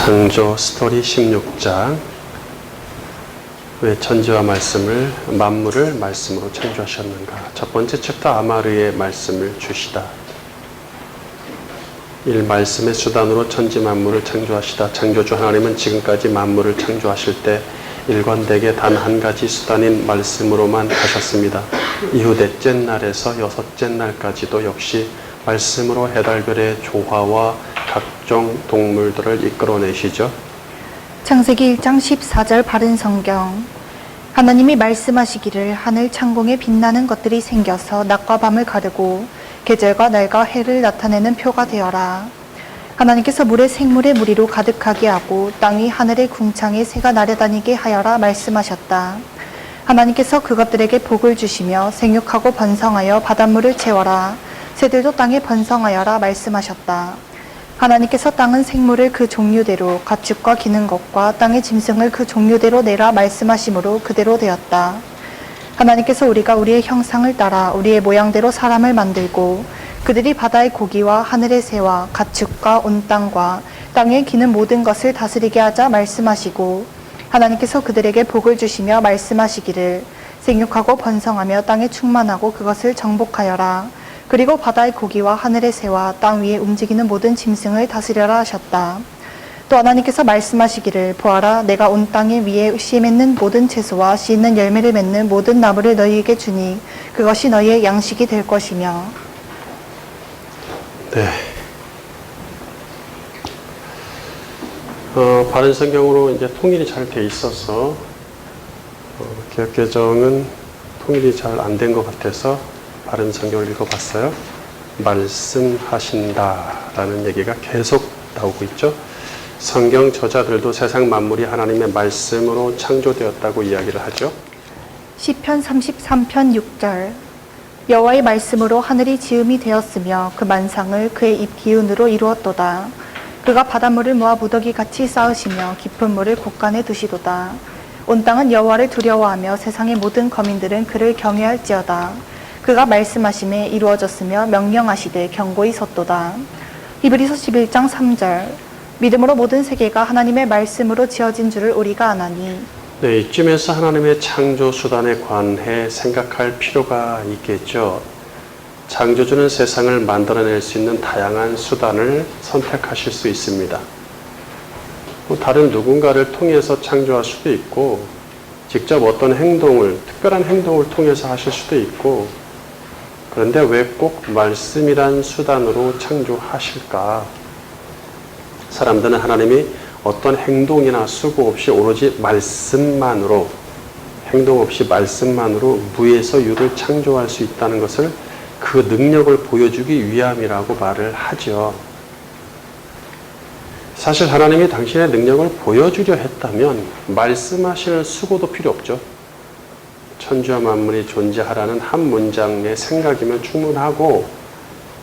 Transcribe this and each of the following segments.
창조 스토리 16장. 왜 천지와 만물을 말씀으로 창조하셨는가? 첫 번째 챕터 아마르의 말씀을 주시다. 말씀의 수단으로 천지 만물을 창조하시다. 창조주 하나님은 지금까지 만물을 창조하실 때 일관되게 단 한 가지 수단인 말씀으로만 하셨습니다. 이후 넷째 날에서 여섯째 날까지도 역시 말씀으로 해달별의 조화와 각종 동물들을 이끌어내시죠. 창세기 1장 14절 바른 성경. 하나님이 말씀하시기를 하늘 창공에 빛나는 것들이 생겨서 낮과 밤을 가르고 계절과 날과 해를 나타내는 표가 되어라. 하나님께서 물에 생물의 무리로 가득하게 하고 땅 위 하늘의 궁창에 새가 날아다니게 하여라 말씀하셨다. 하나님께서 그것들에게 복을 주시며 생육하고 번성하여 바닷물을 채워라. 새들도 땅에 번성하여라 말씀하셨다. 하나님께서 땅은 생물을 그 종류대로 가축과 기는 것과 땅의 짐승을 그 종류대로 내라 말씀하심으로 그대로 되었다. 하나님께서 우리가 우리의 형상을 따라 우리의 모양대로 사람을 만들고 그들이 바다의 고기와 하늘의 새와 가축과 온 땅과 땅에 기는 모든 것을 다스리게 하자 말씀하시고 하나님께서 그들에게 복을 주시며 말씀하시기를 생육하고 번성하며 땅에 충만하고 그것을 정복하여라. 그리고 바다의 고기와 하늘의 새와 땅 위에 움직이는 모든 짐승을 다스려라 하셨다. 또 하나님께서 말씀하시기를 보아라 내가 온 땅 위에 씨 맺는 모든 채소와 씨 있는 열매를 맺는 모든 나무를 너희에게 주니 그것이 너희의 양식이 될 것이며. 네. 바른 성경으로 이제 통일이 잘 돼 있어서 개역개정은 통일이 잘 안 된 것 같아서 바른 성경을 읽어봤어요. 말씀하신다라는 얘기가 계속 나오고 있죠. 성경 저자들도 세상 만물이 하나님의 말씀으로 창조되었다고 이야기를 하죠. 시편 33편 6절. 여호와의 말씀으로 하늘이 지음이 되었으며 그 만상을 그의 입 기운으로 이루었도다. 그가 바닷물을 모아 무더기 같이 쌓으시며 깊은 물을 곳간에 두시도다. 온 땅은 여호와를 두려워하며 세상의 모든 거민들은 그를 경외할지어다. 그가 말씀하심에 이루어졌으며 명령하시되 경고히 섰도다. 히브리서 11장 3절. 믿음으로 모든 세계가 하나님의 말씀으로 지어진 줄을 우리가 아나니. 네, 이쯤에서 하나님의 창조 수단에 관해 생각할 필요가 있겠죠. 창조주는 세상을 만들어낼 수 있는 다양한 수단을 선택하실 수 있습니다. 다른 누군가를 통해서 창조할 수도 있고 직접 어떤 행동을, 특별한 행동을 통해서 하실 수도 있고 그런데 왜 꼭 말씀이란 수단으로 창조하실까? 사람들은 하나님이 어떤 행동이나 수고 없이 오로지 말씀만으로, 행동 없이 말씀만으로 무에서 유를 창조할 수 있다는 것을 그 능력을 보여주기 위함이라고 말을 하죠. 사실 하나님이 당신의 능력을 보여주려 했다면 말씀하실 수고도 필요 없죠. 천지와 만물이 존재하라는 한 문장의 생각이면 충분하고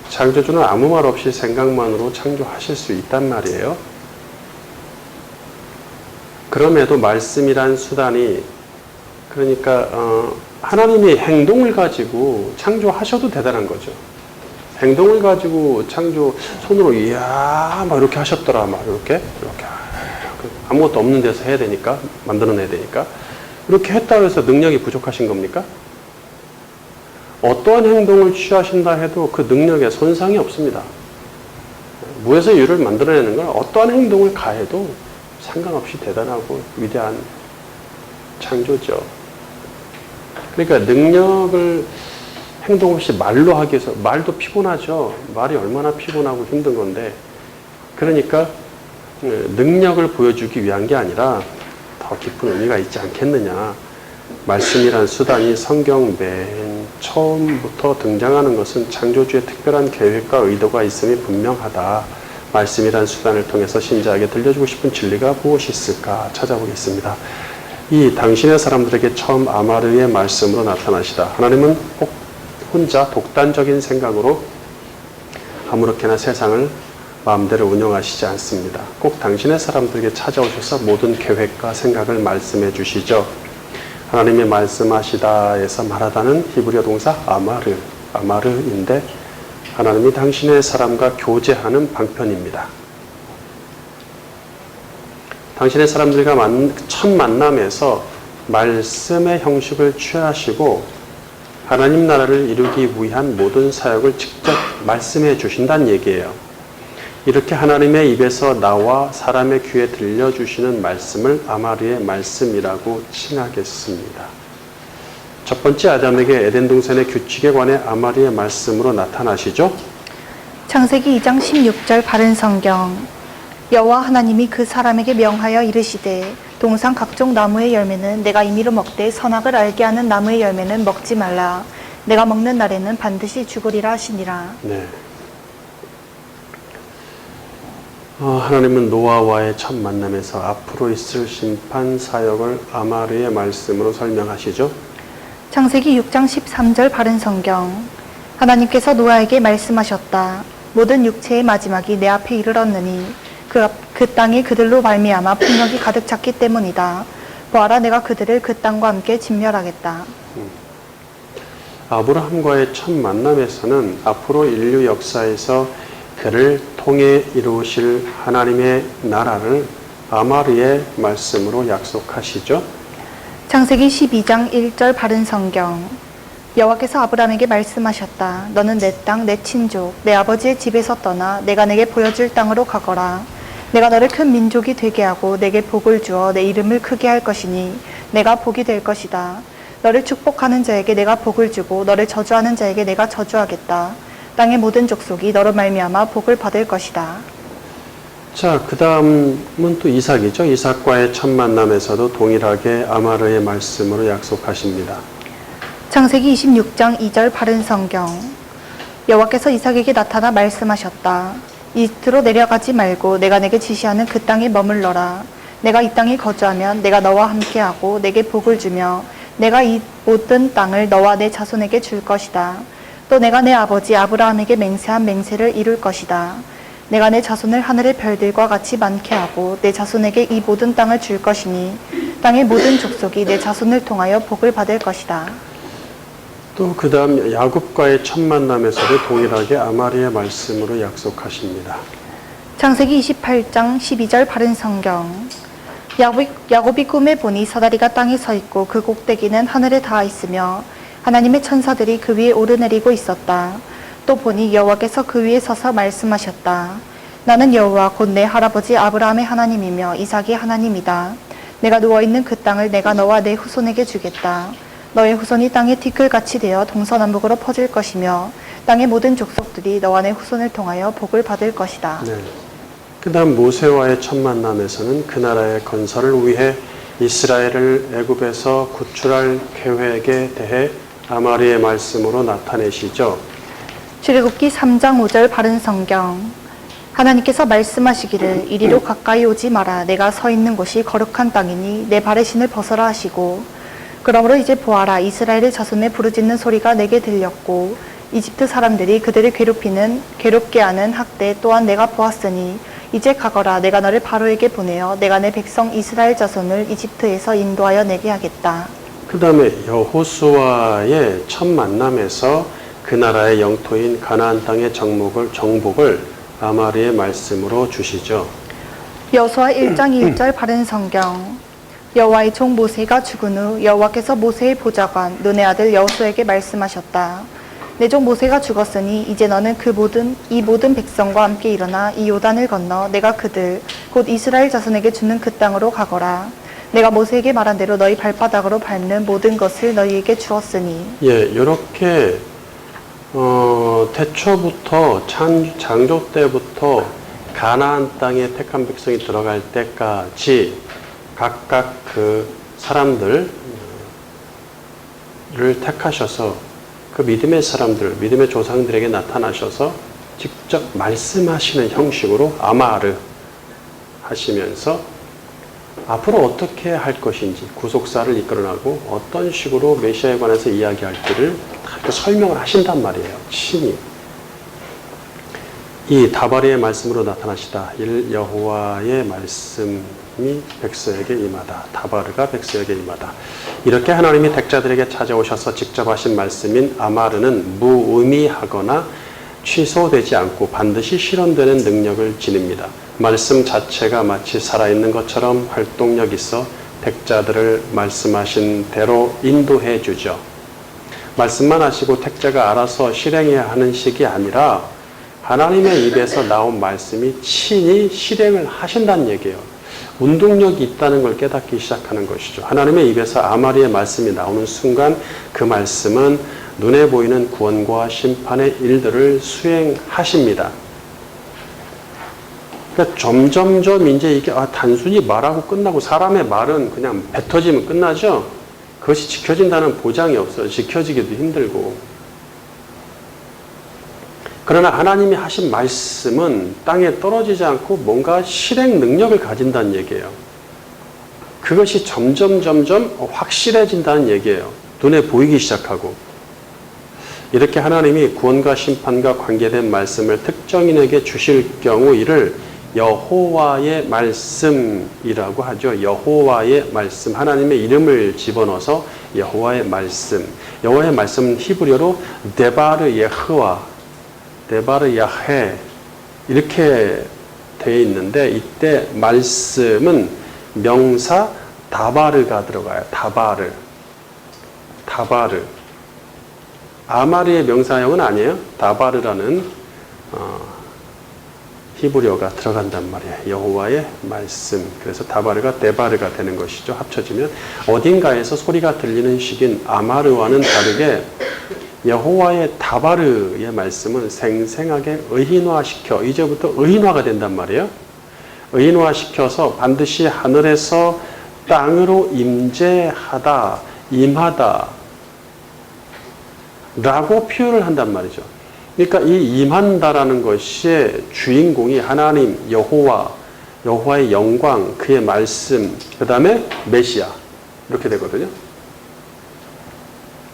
창조주는 아무 말 없이 생각만으로 창조하실 수 있단 말이에요. 그럼에도 말씀이란 수단이 그러니까 하나님이 행동을 가지고 창조하셔도 대단한 거죠. 행동을 가지고 창조 손으로 이야 막 이렇게 하셨더라 막 이렇게 아무것도 없는 데서 해야 되니까 만들어내야 되니까 이렇게 했다고 해서 능력이 부족하신 겁니까? 어떠한 행동을 취하신다 해도 그 능력에 손상이 없습니다. 무에서 유를 만들어내는 건 어떠한 행동을 가해도 상관없이 대단하고 위대한 창조죠. 그러니까 능력을 행동 없이 말로 하기 위해서 말도 피곤하죠. 말이 얼마나 피곤하고 힘든 건데 그러니까 능력을 보여주기 위한 게 아니라 더 깊은 의미가 있지 않겠느냐. 말씀이란 수단이 성경 맨 처음부터 등장하는 것은 창조주의 특별한 계획과 의도가 있음이 분명하다. 말씀이란 수단을 통해서 신자에게 들려주고 싶은 진리가 무엇이 있을까 찾아보겠습니다. 이 당신의 사람들에게 처음 아마르의 말씀으로 나타나시다. 하나님은 혼자 독단적인 생각으로 아무렇게나 세상을 마음대로 운영하시지 않습니다. 꼭 당신의 사람들에게 찾아오셔서 모든 계획과 생각을 말씀해 주시죠. 하나님이 말씀하시다에서 말하다는 히브리어 동사 아마르인데 하나님이 당신의 사람과 교제하는 방편입니다. 당신의 사람들과 첫 만남에서 말씀의 형식을 취하시고 하나님 나라를 이루기 위한 모든 사역을 직접 말씀해 주신다는 얘기예요. 이렇게 하나님의 입에서 나와 사람의 귀에 들려주시는 말씀을 아마르의 말씀이라고 칭하겠습니다. 첫 번째 아담에게 에덴 동산의 규칙에 관해 아마르의 말씀으로 나타나시죠. 창세기 2장 16절 바른 성경. 여호와 하나님이 그 사람에게 명하여 이르시되 동산 각종 나무의 열매는 내가 임의로 먹되 선악을 알게 하는 나무의 열매는 먹지 말라. 내가 먹는 날에는 반드시 죽으리라 하시니라. 네. 하나님은 노아와의 첫 만남에서 앞으로 있을 심판 사역을 아마르의 말씀으로 설명하시죠. 창세기 6장 13절 바른 성경. 하나님께서 노아에게 말씀하셨다. 모든 육체의 마지막이 내 앞에 이르렀느니 그 땅이 그들로 말미암아 폭력이 가득 찼기 때문이다. 보아라, 내가 그들을 그 땅과 함께 진멸하겠다. 아브라함과의 첫 만남에서는 앞으로 인류 역사에서 그를 통해 이루실 하나님의 나라를 아마르의 말씀으로 약속하시죠. 창세기 12장 1절 바른 성경. 여호와께서 아브라함에게 말씀하셨다. 너는 내 땅, 내 친족, 내 아버지의 집에서 떠나 내가 내게 보여줄 땅으로 가거라. 내가 너를 큰 민족이 되게 하고 내게 복을 주어 내 이름을 크게 할 것이니 내가 복이 될 것이다. 너를 축복하는 자에게 내가 복을 주고 너를 저주하는 자에게 내가 저주하겠다. 땅의 모든 족속이 너로 말미암아 복을 받을 것이다. 자, 그 다음은 또 이삭이죠. 이삭과의 첫 만남에서도 동일하게 아마르의 말씀으로 약속하십니다. 창세기 26장 2절 바른 성경. 여호와께서 이삭에게 나타나 말씀하셨다. 이집트로 내려가지 말고 내가 내게 지시하는 그 땅에 머물러라. 내가 이 땅에 거주하면 내가 너와 함께하고 내게 복을 주며 내가 이 모든 땅을 너와 내 자손에게 줄 것이다. 또 내가 내 아버지 아브라함에게 맹세한 맹세를 이룰 것이다. 내가 내 자손을 하늘의 별들과 같이 많게 하고 내 자손에게 이 모든 땅을 줄 것이니 땅의 모든 족속이 내 자손을 통하여 복을 받을 것이다. 또 그 다음 야곱과의 첫 만남에서도 동일하게 아마르의 말씀으로 약속하십니다. 창세기 28장 12절 바른 성경. 야곱이 꿈에 보니 사다리가 땅에 서 있고 그 꼭대기는 하늘에 닿아 있으며 하나님의 천사들이 그 위에 오르내리고 있었다. 또 보니 여호와께서 그 위에 서서 말씀하셨다. 나는 여호와 곧 내 할아버지 아브라함의 하나님이며 이삭의 하나님이다. 내가 누워있는 그 땅을 내가 너와 내 후손에게 주겠다. 너의 후손이 땅의 티끌같이 되어 동서남북으로 퍼질 것이며 땅의 모든 족속들이 너와 내 후손을 통하여 복을 받을 것이다. 네. 그 다음 모세와의 첫 만남에서는 그 나라의 건설을 위해 이스라엘을 애굽에서 구출할 계획에 대해 아마르의 말씀으로 나타내시죠. 출애굽기 3장 5절 바른 성경. 하나님께서 말씀하시기를 이리로 가까이 오지 마라. 내가 서 있는 곳이 거룩한 땅이니 내 발의 신을 벗어라 하시고 그러므로 이제 보아라. 이스라엘의 자손의 부르짖는 소리가 내게 들렸고 이집트 사람들이 그들을 괴롭게 하는 학대 또한 내가 보았으니 이제 가거라. 내가 너를 바로에게 보내어 내가 내 백성 이스라엘 자손을 이집트에서 인도하여 내게 하겠다. 그 다음에 여호수아의 첫 만남에서 그 나라의 영토인 가나안 땅의 정복을 아마르의 말씀으로 주시죠. 여호수아 1장 1절 바른 성경. 여호와의 종 모세가 죽은 후 여호와께서 모세의 보좌관 눈의 아들 여호수아에게 말씀하셨다. 내 종 모세가 죽었으니 이제 너는 이 모든 백성과 함께 일어나 이 요단을 건너 내가 그들 곧 이스라엘 자손에게 주는 그 땅으로 가거라. 내가 모세에게 말한 대로 너희 발바닥으로 밟는 모든 것을 너희에게 주었으니. 예, 이렇게 태초부터 창조 때부터 가나안 땅에 택한 백성이 들어갈 때까지 각각 그 사람들을 택하셔서 그 믿음의 사람들, 믿음의 조상들에게 나타나셔서 직접 말씀하시는 형식으로 아마르 하시면서 앞으로 어떻게 할 것인지 구속사를 이끌어나고 어떤 식으로 메시아에 관해서 이야기할지를 다 설명을 하신단 말이에요. 친히. 이 다바리의 말씀으로 나타나시다. 여호와의 말씀이 백성에게 임하다. 다바르가 백성에게 임하다. 이렇게 하나님이 택자들에게 찾아오셔서 직접 하신 말씀인 아마르는 무의미하거나 취소되지 않고 반드시 실현되는 능력을 지닙니다. 말씀 자체가 마치 살아있는 것처럼 활동력 있어 택자들을 말씀하신 대로 인도해 주죠. 말씀만 하시고 택자가 알아서 실행해야 하는 식이 아니라 하나님의 입에서 나온 말씀이 친히 실행을 하신다는 얘기예요. 운동력이 있다는 걸 깨닫기 시작하는 것이죠. 하나님의 입에서 아마리의 말씀이 나오는 순간 그 말씀은 눈에 보이는 구원과 심판의 일들을 수행하십니다. 그러니까 점점점 이제 이게 단순히 말하고 끝나고 사람의 말은 그냥 뱉어지면 끝나죠. 그것이 지켜진다는 보장이 없어요. 지켜지기도 힘들고. 그러나 하나님이 하신 말씀은 땅에 떨어지지 않고 뭔가 실행 능력을 가진다는 얘기예요. 그것이 점점 확실해진다는 얘기예요. 눈에 보이기 시작하고. 이렇게 하나님이 구원과 심판과 관계된 말씀을 특정인에게 주실 경우 이를 여호와의 말씀이라고 하죠. 여호와의 말씀, 하나님의 이름을 집어넣어서 여호와의 말씀. 여호와의 말씀은 히브리어로 데바르 예흐와, 데바르 야헤 이렇게 되어 있는데 이때 말씀은 명사 다바르가 들어가요. 다바르. 아마리의 명사형은 아니에요. 다바르라는 히브리어가 들어간단 말이에요. 여호와의 말씀. 그래서 다바르가 데바르가 되는 것이죠. 합쳐지면 어딘가에서 소리가 들리는 식인 아마르와는 다르게 여호와의 다바르의 말씀은 생생하게 의인화시켜 이제부터 의인화가 된단 말이에요. 의인화시켜서 반드시 하늘에서 땅으로 임재하다, 임하다 라고 표현을 한단 말이죠. 그러니까 이 임한다라는 것의 주인공이 하나님, 여호와의 영광, 그의 말씀, 그 다음에 메시아 이렇게 되거든요.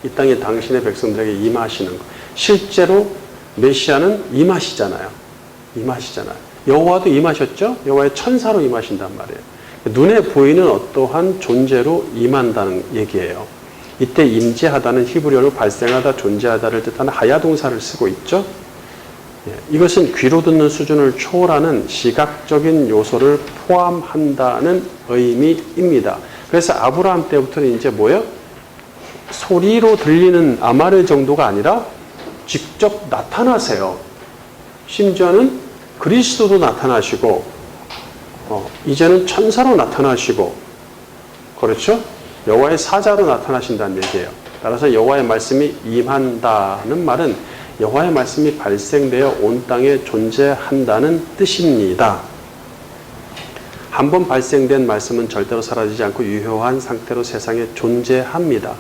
이 땅에 당신의 백성들에게 임하시는 것. 실제로 메시아는 임하시잖아요. 여호와도 임하셨죠? 여호와의 천사로 임하신단 말이에요. 눈에 보이는 어떠한 존재로 임한다는 얘기예요. 이때 임재하다는 히브리어로 발생하다, 존재하다를 뜻하는 하야 동사를 쓰고 있죠. 이것은 귀로 듣는 수준을 초월하는 시각적인 요소를 포함한다는 의미입니다. 그래서 아브라함 때부터는 이제 뭐예요? 소리로 들리는 아마르 정도가 아니라 직접 나타나세요. 심지어는 그리스도도 나타나시고 이제는 천사로 나타나시고 그렇죠? 여호와의 사자로 나타나신다는 얘기예요. 따라서 여호와의 말씀이 임한다는 말은 여호와의 말씀이 발생되어 온 땅에 존재한다는 뜻입니다. 한번 발생된 말씀은 절대로 사라지지 않고 유효한 상태로 세상에 존재합니다.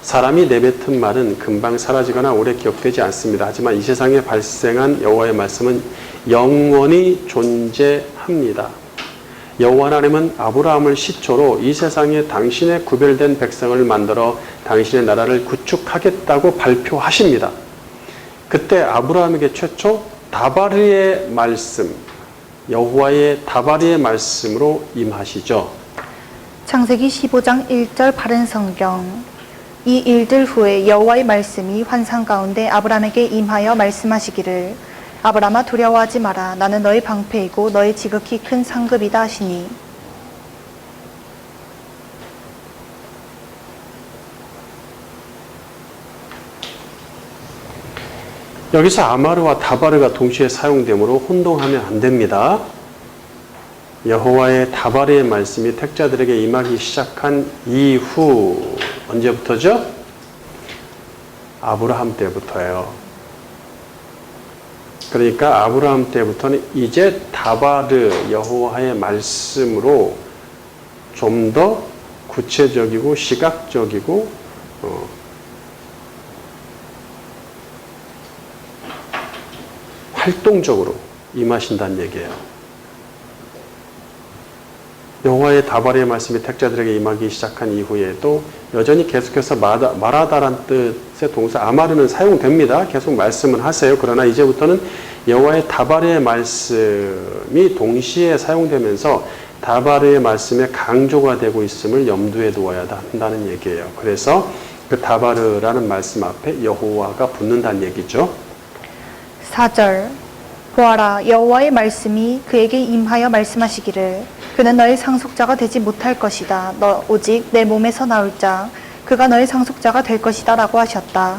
사람이 내뱉은 말은 금방 사라지거나 오래 기억되지 않습니다. 하지만 이 세상에 발생한 여호와의 말씀은 영원히 존재합니다. 여호와 하나님은 아브라함을 시초로 이 세상에 당신의 구별된 백성을 만들어 당신의 나라를 구축하겠다고 발표하십니다. 그때 아브라함에게 최초 다바르의 말씀, 여호와의 다바르의 말씀으로 임하시죠. 창세기 15장 1절 바른 성경. 이 일들 후에 여호와의 말씀이 환상 가운데 아브라함에게 임하여 말씀하시기를 아브라함아 두려워하지 마라. 나는 너의 방패이고 너의 지극히 큰 상급이다 하시니. 여기서 아마르와 다바르가 동시에 사용되므로 혼동하면 안 됩니다. 여호와의 다바르의 말씀이 택자들에게 임하기 시작한 이후 언제부터죠? 아브라함 때부터예요. 그러니까 아브라함 때부터는 이제 다바르 여호와의 말씀으로 좀 더 구체적이고 시각적이고 활동적으로 임하신다는 얘기예요. 여호와의 다바르의 말씀이 택자들에게 임하기 시작한 이후에도 여전히 계속해서 말하다란 뜻의 동사 아마르는 사용됩니다. 계속 말씀은 하세요. 그러나 이제부터는 여호와의 다바르의 말씀이 동시에 사용되면서 다바르의 말씀에 강조가 되고 있음을 염두에 두어야 한다는 얘기예요. 그래서 그 다바르라는 말씀 앞에 여호와가 붙는다는 얘기죠. 4절 보아라 여호와의 말씀이 그에게 임하여 말씀하시기를 그는 너의 상속자가 되지 못할 것이다. 너 오직 내 몸에서 나올 자 그가 너의 상속자가 될 것이다 라고 하셨다.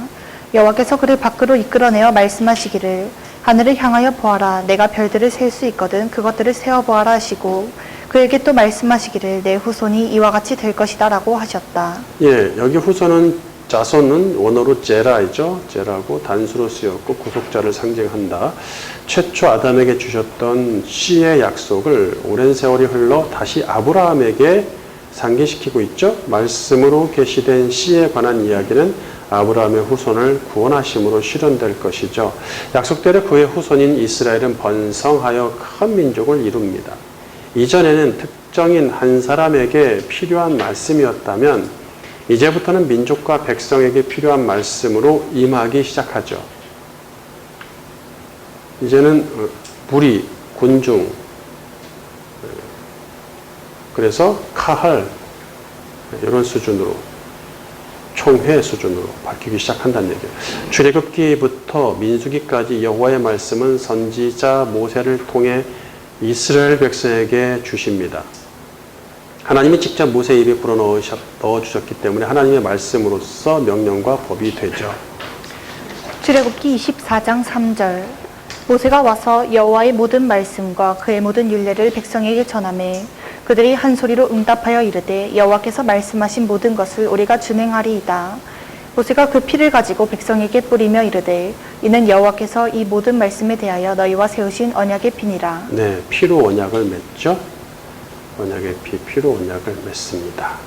여호와께서 그를 밖으로 이끌어내어 말씀하시기를 하늘을 향하여 보아라 내가 별들을 셀 수 있거든 그것들을 세어보아라 하시고 그에게 또 말씀하시기를 내 후손이 이와 같이 될 것이다 라고 하셨다. 예, 여기 후손은 자손은 원어로 제라이죠. 제라고 단수로 쓰였고 구속자를 상징한다. 최초 아담에게 주셨던 씨의 약속을 오랜 세월이 흘러 다시 아브라함에게 상기시키고 있죠. 말씀으로 계시된 씨에 관한 이야기는 아브라함의 후손을 구원하심으로 실현될 것이죠. 약속대로 그의 후손인 이스라엘은 번성하여 큰 민족을 이룹니다. 이전에는 특정인 한 사람에게 필요한 말씀이었다면 이제부터는 민족과 백성에게 필요한 말씀으로 임하기 시작하죠. 이제는 무리, 군중, 그래서 카할 이런 수준으로 총회 수준으로 바뀌기 시작한다는 얘기예요. 출애굽기부터 민수기까지 여호와의 말씀은 선지자 모세를 통해 이스라엘 백성에게 주십니다. 하나님이 직접 모세 입에 불어 넣어주셨기 때문에 하나님의 말씀으로서 명령과 법이 되죠. 출애굽기 24장 3절 모세가 와서 여호와의 모든 말씀과 그의 모든 율례를 백성에게 전하매 그들이 한 소리로 응답하여 이르되 여호와께서 말씀하신 모든 것을 우리가 준행하리이다. 모세가 그 피를 가지고 백성에게 뿌리며 이르되 이는 여호와께서 이 모든 말씀에 대하여 너희와 세우신 언약의 피니라. 네, 피로 언약을 맺죠. 언약의 피로 언약을 맺습니다.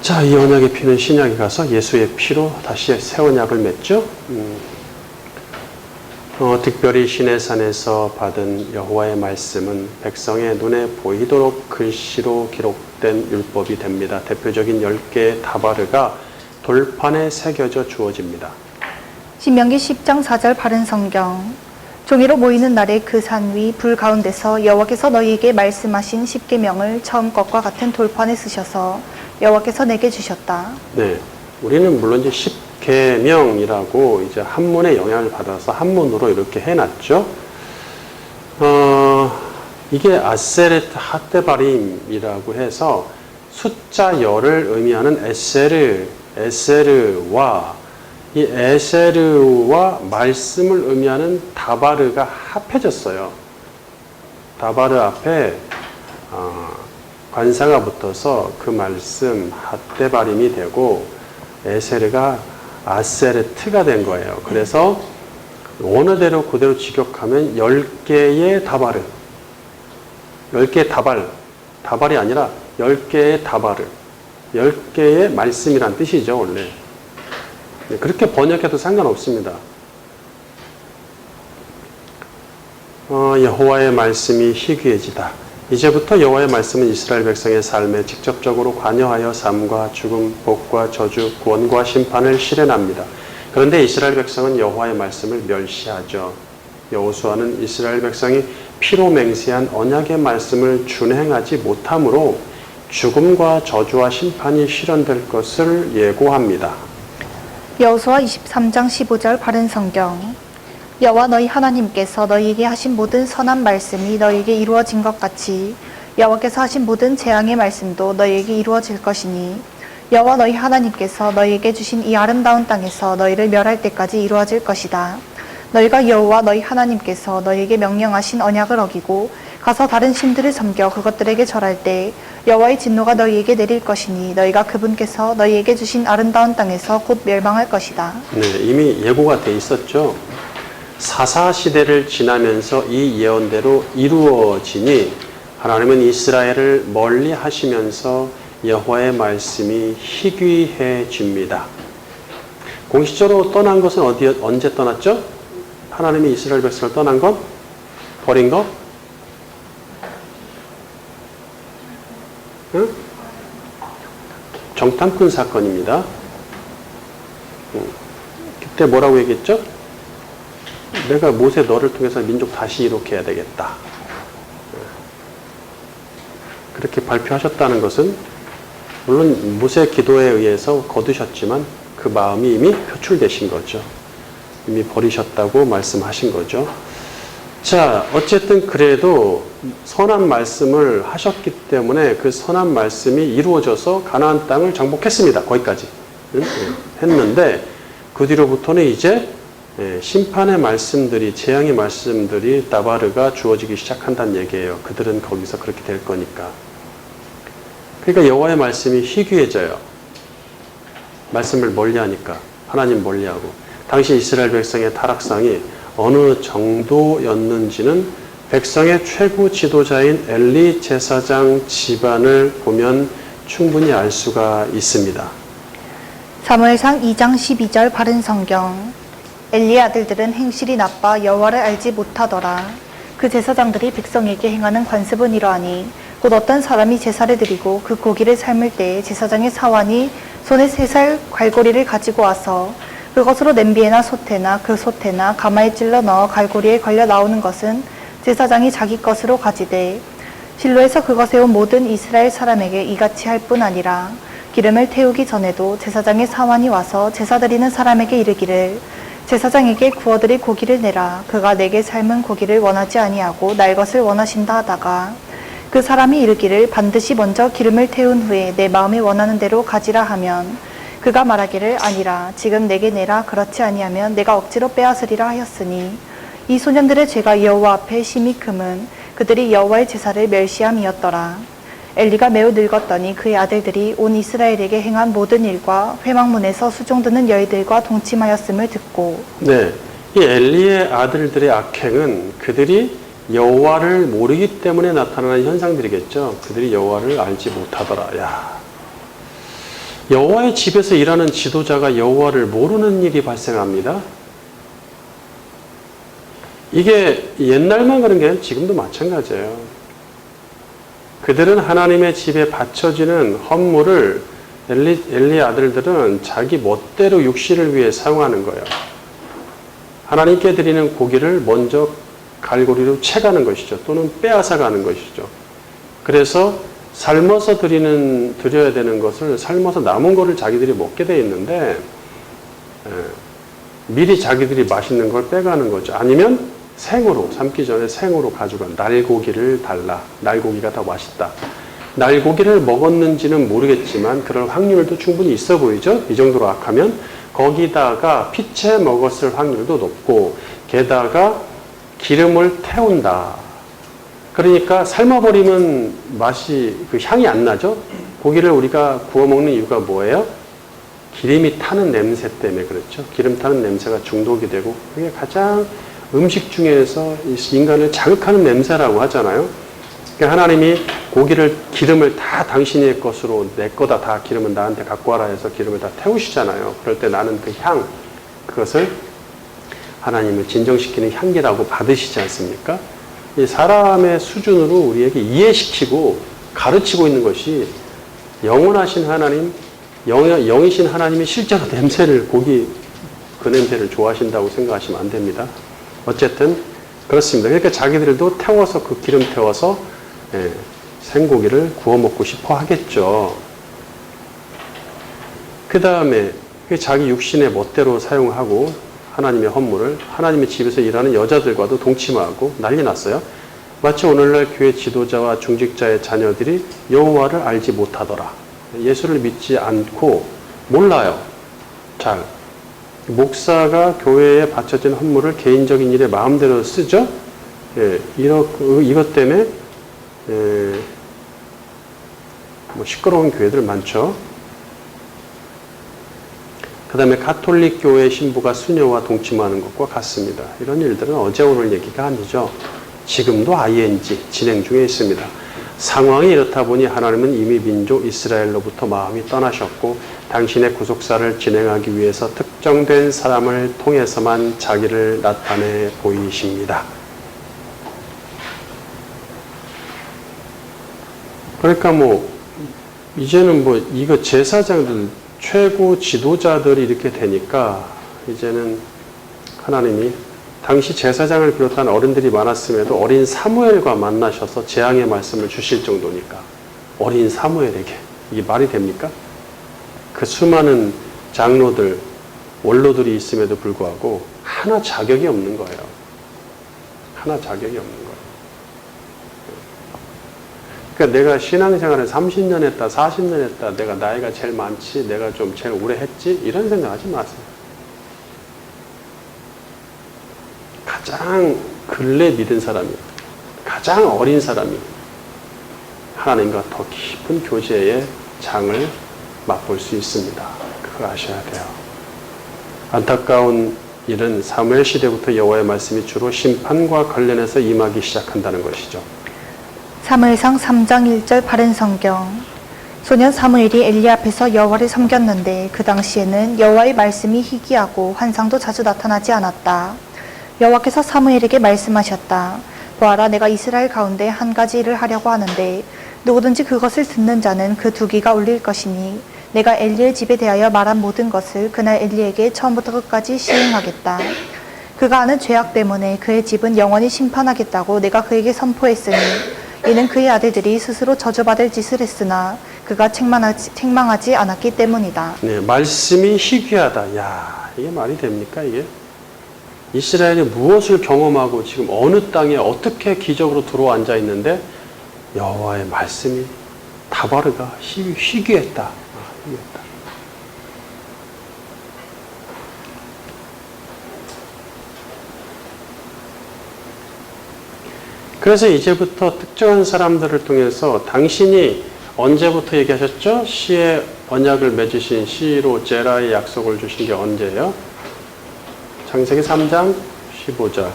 자, 이 언약의 피는 신약에 가서 예수의 피로 다시 새 언약을 맺죠. 특별히 시내산에서 받은 여호와의 말씀은 백성의 눈에 보이도록 글씨로 기록된 율법이 됩니다. 대표적인 10개의 다바르가 돌판에 새겨져 주어집니다. 신명기 10장 4절 바른 성경 종이로 모이는 날에 그 산 위 불 가운데서 여호와께서 너희에게 말씀하신 십계명을 처음 것과 같은 돌판에 쓰셔서 여호와께서 내게 주셨다. 네, 우리는 물론 이제 십계명이라고 이제 한문의 영향을 받아서 한문으로 이렇게 해놨죠. 이게 아세레트 하테바림이라고 해서 숫자 열을 의미하는 에세르와 이 에세르와 말씀을 의미하는 다바르가 합해졌어요. 다바르 앞에 관사가 붙어서 그 말씀 핫데바림이 되고 에세르가 아세르트가 된 거예요. 그래서 원어대로 그대로 직역하면 10개의 다바르, 10개의 다발이 아니라 10개의 다바르, 10개의 말씀이란 뜻이죠, 원래. 그렇게 번역해도 상관없습니다. 여호와의 말씀이 희귀해지다. 이제부터 여호와의 말씀은 이스라엘 백성의 삶에 직접적으로 관여하여 삶과 죽음, 복과 저주, 구원과 심판을 실현합니다. 그런데 이스라엘 백성은 여호와의 말씀을 멸시하죠. 여호수아는 이스라엘 백성이 피로 맹세한 언약의 말씀을 준행하지 못함으로 죽음과 저주와 심판이 실현될 것을 예고합니다. 여호수아 23장 15절 바른 성경 여호와 너희 하나님께서 너희에게 하신 모든 선한 말씀이 너희에게 이루어진 것 같이 여호와께서 하신 모든 재앙의 말씀도 너희에게 이루어질 것이니 여호와 너희 하나님께서 너희에게 주신 이 아름다운 땅에서 너희를 멸할 때까지 이루어질 것이다. 너희가 여호와 너희 하나님께서 너희에게 명령하신 언약을 어기고 가서 다른 신들을 섬겨 그것들에게 절할 때 여호와의 진노가 너희에게 내릴 것이니 너희가 그분께서 너희에게 주신 아름다운 땅에서 곧 멸망할 것이다. 네, 이미 예고가 돼 있었죠. 사사 시대를 지나면서 이 예언대로 이루어지니 하나님은 이스라엘을 멀리 하시면서 여호와의 말씀이 희귀해집니다. 공식적으로 떠난 것은 언제 떠났죠? 하나님이 이스라엘 백성을 떠난 것? 버린 것? 응? 정탐꾼 사건입니다. 그때 뭐라고 얘기했죠? 내가 모세 너를 통해서 민족 다시 일으켜야 되겠다. 그렇게 발표하셨다는 것은 물론 모세 기도에 의해서 거두셨지만 그 마음이 이미 표출되신 거죠. 이미 버리셨다고 말씀하신 거죠. 자, 어쨌든 그래도 선한 말씀을 하셨기 때문에 그 선한 말씀이 이루어져서 가나안 땅을 정복했습니다. 거기까지 했는데 그 뒤로부터는 이제 심판의 말씀들이, 재앙의 말씀들이 다바르가 주어지기 시작한다는 얘기예요. 그들은 거기서 그렇게 될 거니까. 그러니까 여호와의 말씀이 희귀해져요. 말씀을 멀리하니까. 하나님 멀리하고. 당시 이스라엘 백성의 타락상이 어느 정도였는지는 백성의 최고 지도자인 엘리 제사장 집안을 보면 충분히 알 수가 있습니다. 사무엘상 2장 12절 바른 성경. 엘리의 아들들은 행실이 나빠 여호와를 알지 못하더라. 그 제사장들이 백성에게 행하는 관습은 이러하니 곧 어떤 사람이 제사를 드리고 그 고기를 삶을 때에 제사장의 사환이 손에 3살 갈고리를 가지고 와서 그것으로 냄비에나 솥에나 그 솥에나 가마에 찔러 넣어 갈고리에 걸려 나오는 것은 제사장이 자기 것으로 가지되 실로에서 그것에 온 모든 이스라엘 사람에게 이같이 할 뿐 아니라 기름을 태우기 전에도 제사장의 사환이 와서 제사 드리는 사람에게 이르기를 제사장에게 구워드릴 고기를 내라. 그가 내게 삶은 고기를 원하지 아니하고 날 것을 원하신다 하다가 그 사람이 이르기를 반드시 먼저 기름을 태운 후에 내 마음이 원하는 대로 가지라 하면 그가 말하기를 아니라 지금 내게 내라. 그렇지 아니하면 내가 억지로 빼앗으리라 하였으니 이 소년들의 죄가 여호와 앞에 심히 금은 그들이 여호와의 제사를 멸시함이었더라. 엘리가 매우 늙었더니 그의 아들들이 온 이스라엘에게 행한 모든 일과 회막문에서 수종드는 여인들과 동침하였음을 듣고 네, 이 엘리의 아들들의 악행은 그들이 여호와를 모르기 때문에 나타나는 현상들이겠죠. 그들이 여호와를 알지 못하더라. 야, 여호와의 집에서 일하는 지도자가 여호와를 모르는 일이 발생합니다. 이게 옛날만 그런 게 아니라 지금도 마찬가지예요. 그들은 하나님의 집에 바쳐지는 헌물을 엘리의 아들들은 자기 멋대로 육신을 위해 사용하는 거예요. 하나님께 드리는 고기를 먼저 갈고리로 채가는 것이죠. 또는 빼앗아 가는 것이죠. 그래서 삶아서 드려야 되는 것을 삶아서 남은 거를 자기들이 먹게 돼 있는데 미리 자기들이 맛있는 걸 빼가는 거죠. 아니면 생으로, 삶기 전에 생으로 가져간 날고기를 달라. 날고기가 더 맛있다. 날고기를 먹었는지는 모르겠지만 그럴 확률도 충분히 있어 보이죠. 이 정도로 악하면 거기다가 피채 먹었을 확률도 높고 게다가 기름을 태운다. 그러니까 삶아버리면 맛이, 그 향이 안 나죠. 고기를 우리가 구워 먹는 이유가 뭐예요? 기름이 타는 냄새 때문에 그렇죠. 기름 타는 냄새가 중독이 되고 그게 가장 음식 중에서 인간을 자극하는 냄새라고 하잖아요. 그러니까 하나님이 고기를, 기름을 다 당신의 것으로 내 거다 다 기름은 나한테 갖고 와라 해서 기름을 다 태우시잖아요. 그럴 때 나는 그 향, 그것을 하나님을 진정시키는 향기라고 받으시지 않습니까? 이 사람의 수준으로 우리에게 이해시키고 가르치고 있는 것이 영원하신 하나님, 영이신 하나님이 실제로 냄새를, 고기 그 냄새를 좋아하신다고 생각하시면 안 됩니다. 어쨌든 그렇습니다. 그러니까 자기들도 태워서, 그 기름 태워서 생고기를 구워 먹고 싶어 하겠죠. 그 다음에 자기 육신의 멋대로 사용하고 하나님의 헌물을 하나님의 집에서 일하는 여자들과도 동침하고 난리 났어요. 마치 오늘날 교회 지도자와 중직자의 자녀들이 여호와를 알지 못하더라. 예수를 믿지 않고 몰라요. 잘. 목사가 교회에 바쳐진 헌물을 개인적인 일에 마음대로 쓰죠. 예, 이것 때문에 시끄러운 교회들 많죠. 그 다음에 가톨릭 교회 신부가 수녀와 동침하는 것과 같습니다. 이런 일들은 어제 오늘 얘기가 아니죠. 지금도 ING 진행 중에 있습니다. 상황이 이렇다 보니 하나님은 이미 민족 이스라엘로부터 마음이 떠나셨고 당신의 구속사를 진행하기 위해서 특정된 사람을 통해서만 자기를 나타내 보이십니다. 그러니까 이제는 이거 제사장들, 최고 지도자들이 이렇게 되니까 이제는 하나님이 당시 제사장을 비롯한 어른들이 많았음에도 어린 사무엘과 만나셔서 재앙의 말씀을 주실 정도니까 어린 사무엘에게 이게 말이 됩니까? 그 수많은 장로들, 원로들이 있음에도 불구하고 하나 자격이 없는 거예요. 하나 자격이 없는 거예요. 그러니까 내가 신앙생활을 30년 했다, 40년 했다, 내가 나이가 제일 많지, 내가 좀 제일 오래 했지, 이런 생각하지 마세요. 가장 근래 믿은 사람이, 가장 어린 사람이 하나님과 더 깊은 교제의 장을 맛볼 수 있습니다. 그걸 아셔야 돼요. 안타까운 일은 사무엘 시대부터 여호와의 말씀이 주로 심판과 관련해서 임하기 시작한다는 것이죠. 사무엘상 3장 1절 바른 성경. 소년 사무엘이 엘리 앞에서 여호와를 섬겼는데 그 당시에는 여호와의 말씀이 희귀하고 환상도 자주 나타나지 않았다. 여호와께서 사무엘에게 말씀하셨다. 보아라, 내가 이스라엘 가운데 한 가지 일을 하려고 하는데 누구든지 그것을 듣는 자는 그 두 귀가 울릴 것이니 내가 엘리의 집에 대하여 말한 모든 것을 그날 엘리에게 처음부터 끝까지 시행하겠다. 그가 하는 죄악 때문에 그의 집은 영원히 심판하겠다고 내가 그에게 선포했으니 이는 그의 아들들이 스스로 저주받을 짓을 했으나 그가 책망하지 않았기 때문이다. 네, 말씀이 희귀하다. 야, 이게 말이 됩니까, 이게? 이스라엘이 무엇을 경험하고 지금 어느 땅에 어떻게 기적으로 들어앉아 있는데 여호와의 말씀이 다바르가 희귀했다. 희귀했다. 그래서 이제부터 특정한 사람들을 통해서 당신이 언제부터 얘기하셨죠? 시의 언약을 맺으신 시로 제라의 약속을 주신 게 언제예요? 창세기 3장 15절.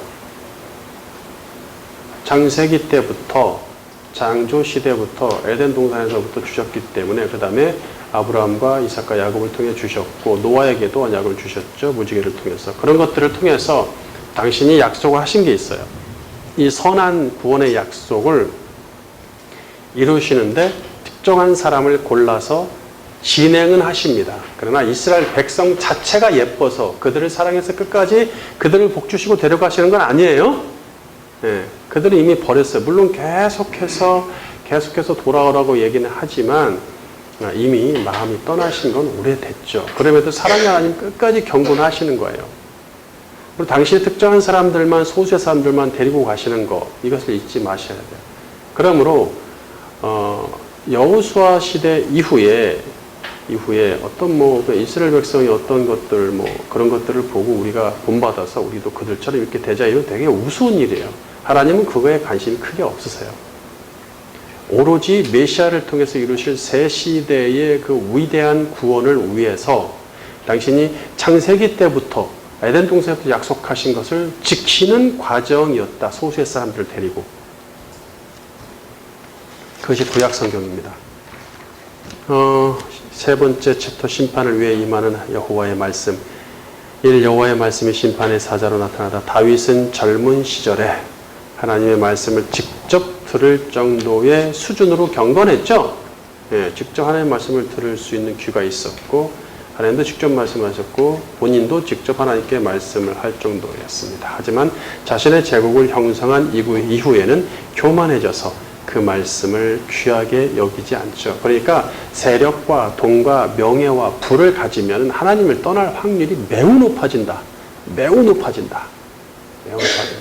창세기 때부터 창조 시대부터 에덴 동산에서부터 주셨기 때문에 그 다음에 아브라함과 이삭과 야곱을 통해 주셨고 노아에게도 언약을 주셨죠. 무지개를 통해서. 그런 것들을 통해서 당신이 약속을 하신 게 있어요. 이 선한 구원의 약속을 이루시는데 특정한 사람을 골라서 진행은 하십니다. 그러나 이스라엘 백성 자체가 예뻐서 그들을 사랑해서 끝까지 그들을 복주시고 데려가시는 건 아니에요. 네, 그들은 이미 버렸어요. 물론 계속해서 돌아오라고 얘기는 하지만 이미 마음이 떠나신 건 오래됐죠. 그럼에도 사랑의 하나님 끝까지 경고는 하시는 거예요. 그리고 당시에 특정한 사람들만, 소수의 사람들만 데리고 가시는 거, 이것을 잊지 마셔야 돼요. 그러므로 여호수아 시대 이후에 어떤 이스라엘 백성이 어떤 것들 그런 것들을 보고 우리가 본받아서 우리도 그들처럼 이렇게 되자, 이건 되게 우스운 일이에요. 하나님은 그거에 관심이 크게 없으세요. 오로지 메시아를 통해서 이루실 새 시대의 그 위대한 구원을 위해서 당신이 창세기 때부터 에덴 동산에서 약속하신 것을 지키는 과정이었다. 소수의 사람들을 데리고. 그것이 구약 성경입니다. 세 번째 챕터 심판을 위해 임하는 여호와의 말씀. 1. 여호와의 말씀이 심판의 사자로 나타나다. 다윗은 젊은 시절에 하나님의 말씀을 직접 들을 정도의 수준으로 경건했죠. 예, 직접 하나님의 말씀을 들을 수 있는 귀가 있었고 하나님도 직접 말씀하셨고 본인도 직접 하나님께 말씀을 할 정도였습니다. 하지만 자신의 제국을 형성한 이후에는 교만해져서 그 말씀을 귀하게 여기지 않죠. 그러니까 세력과 돈과 명예와 부를 가지면 하나님을 떠날 확률이 매우 높아진다. 매우 높아진다.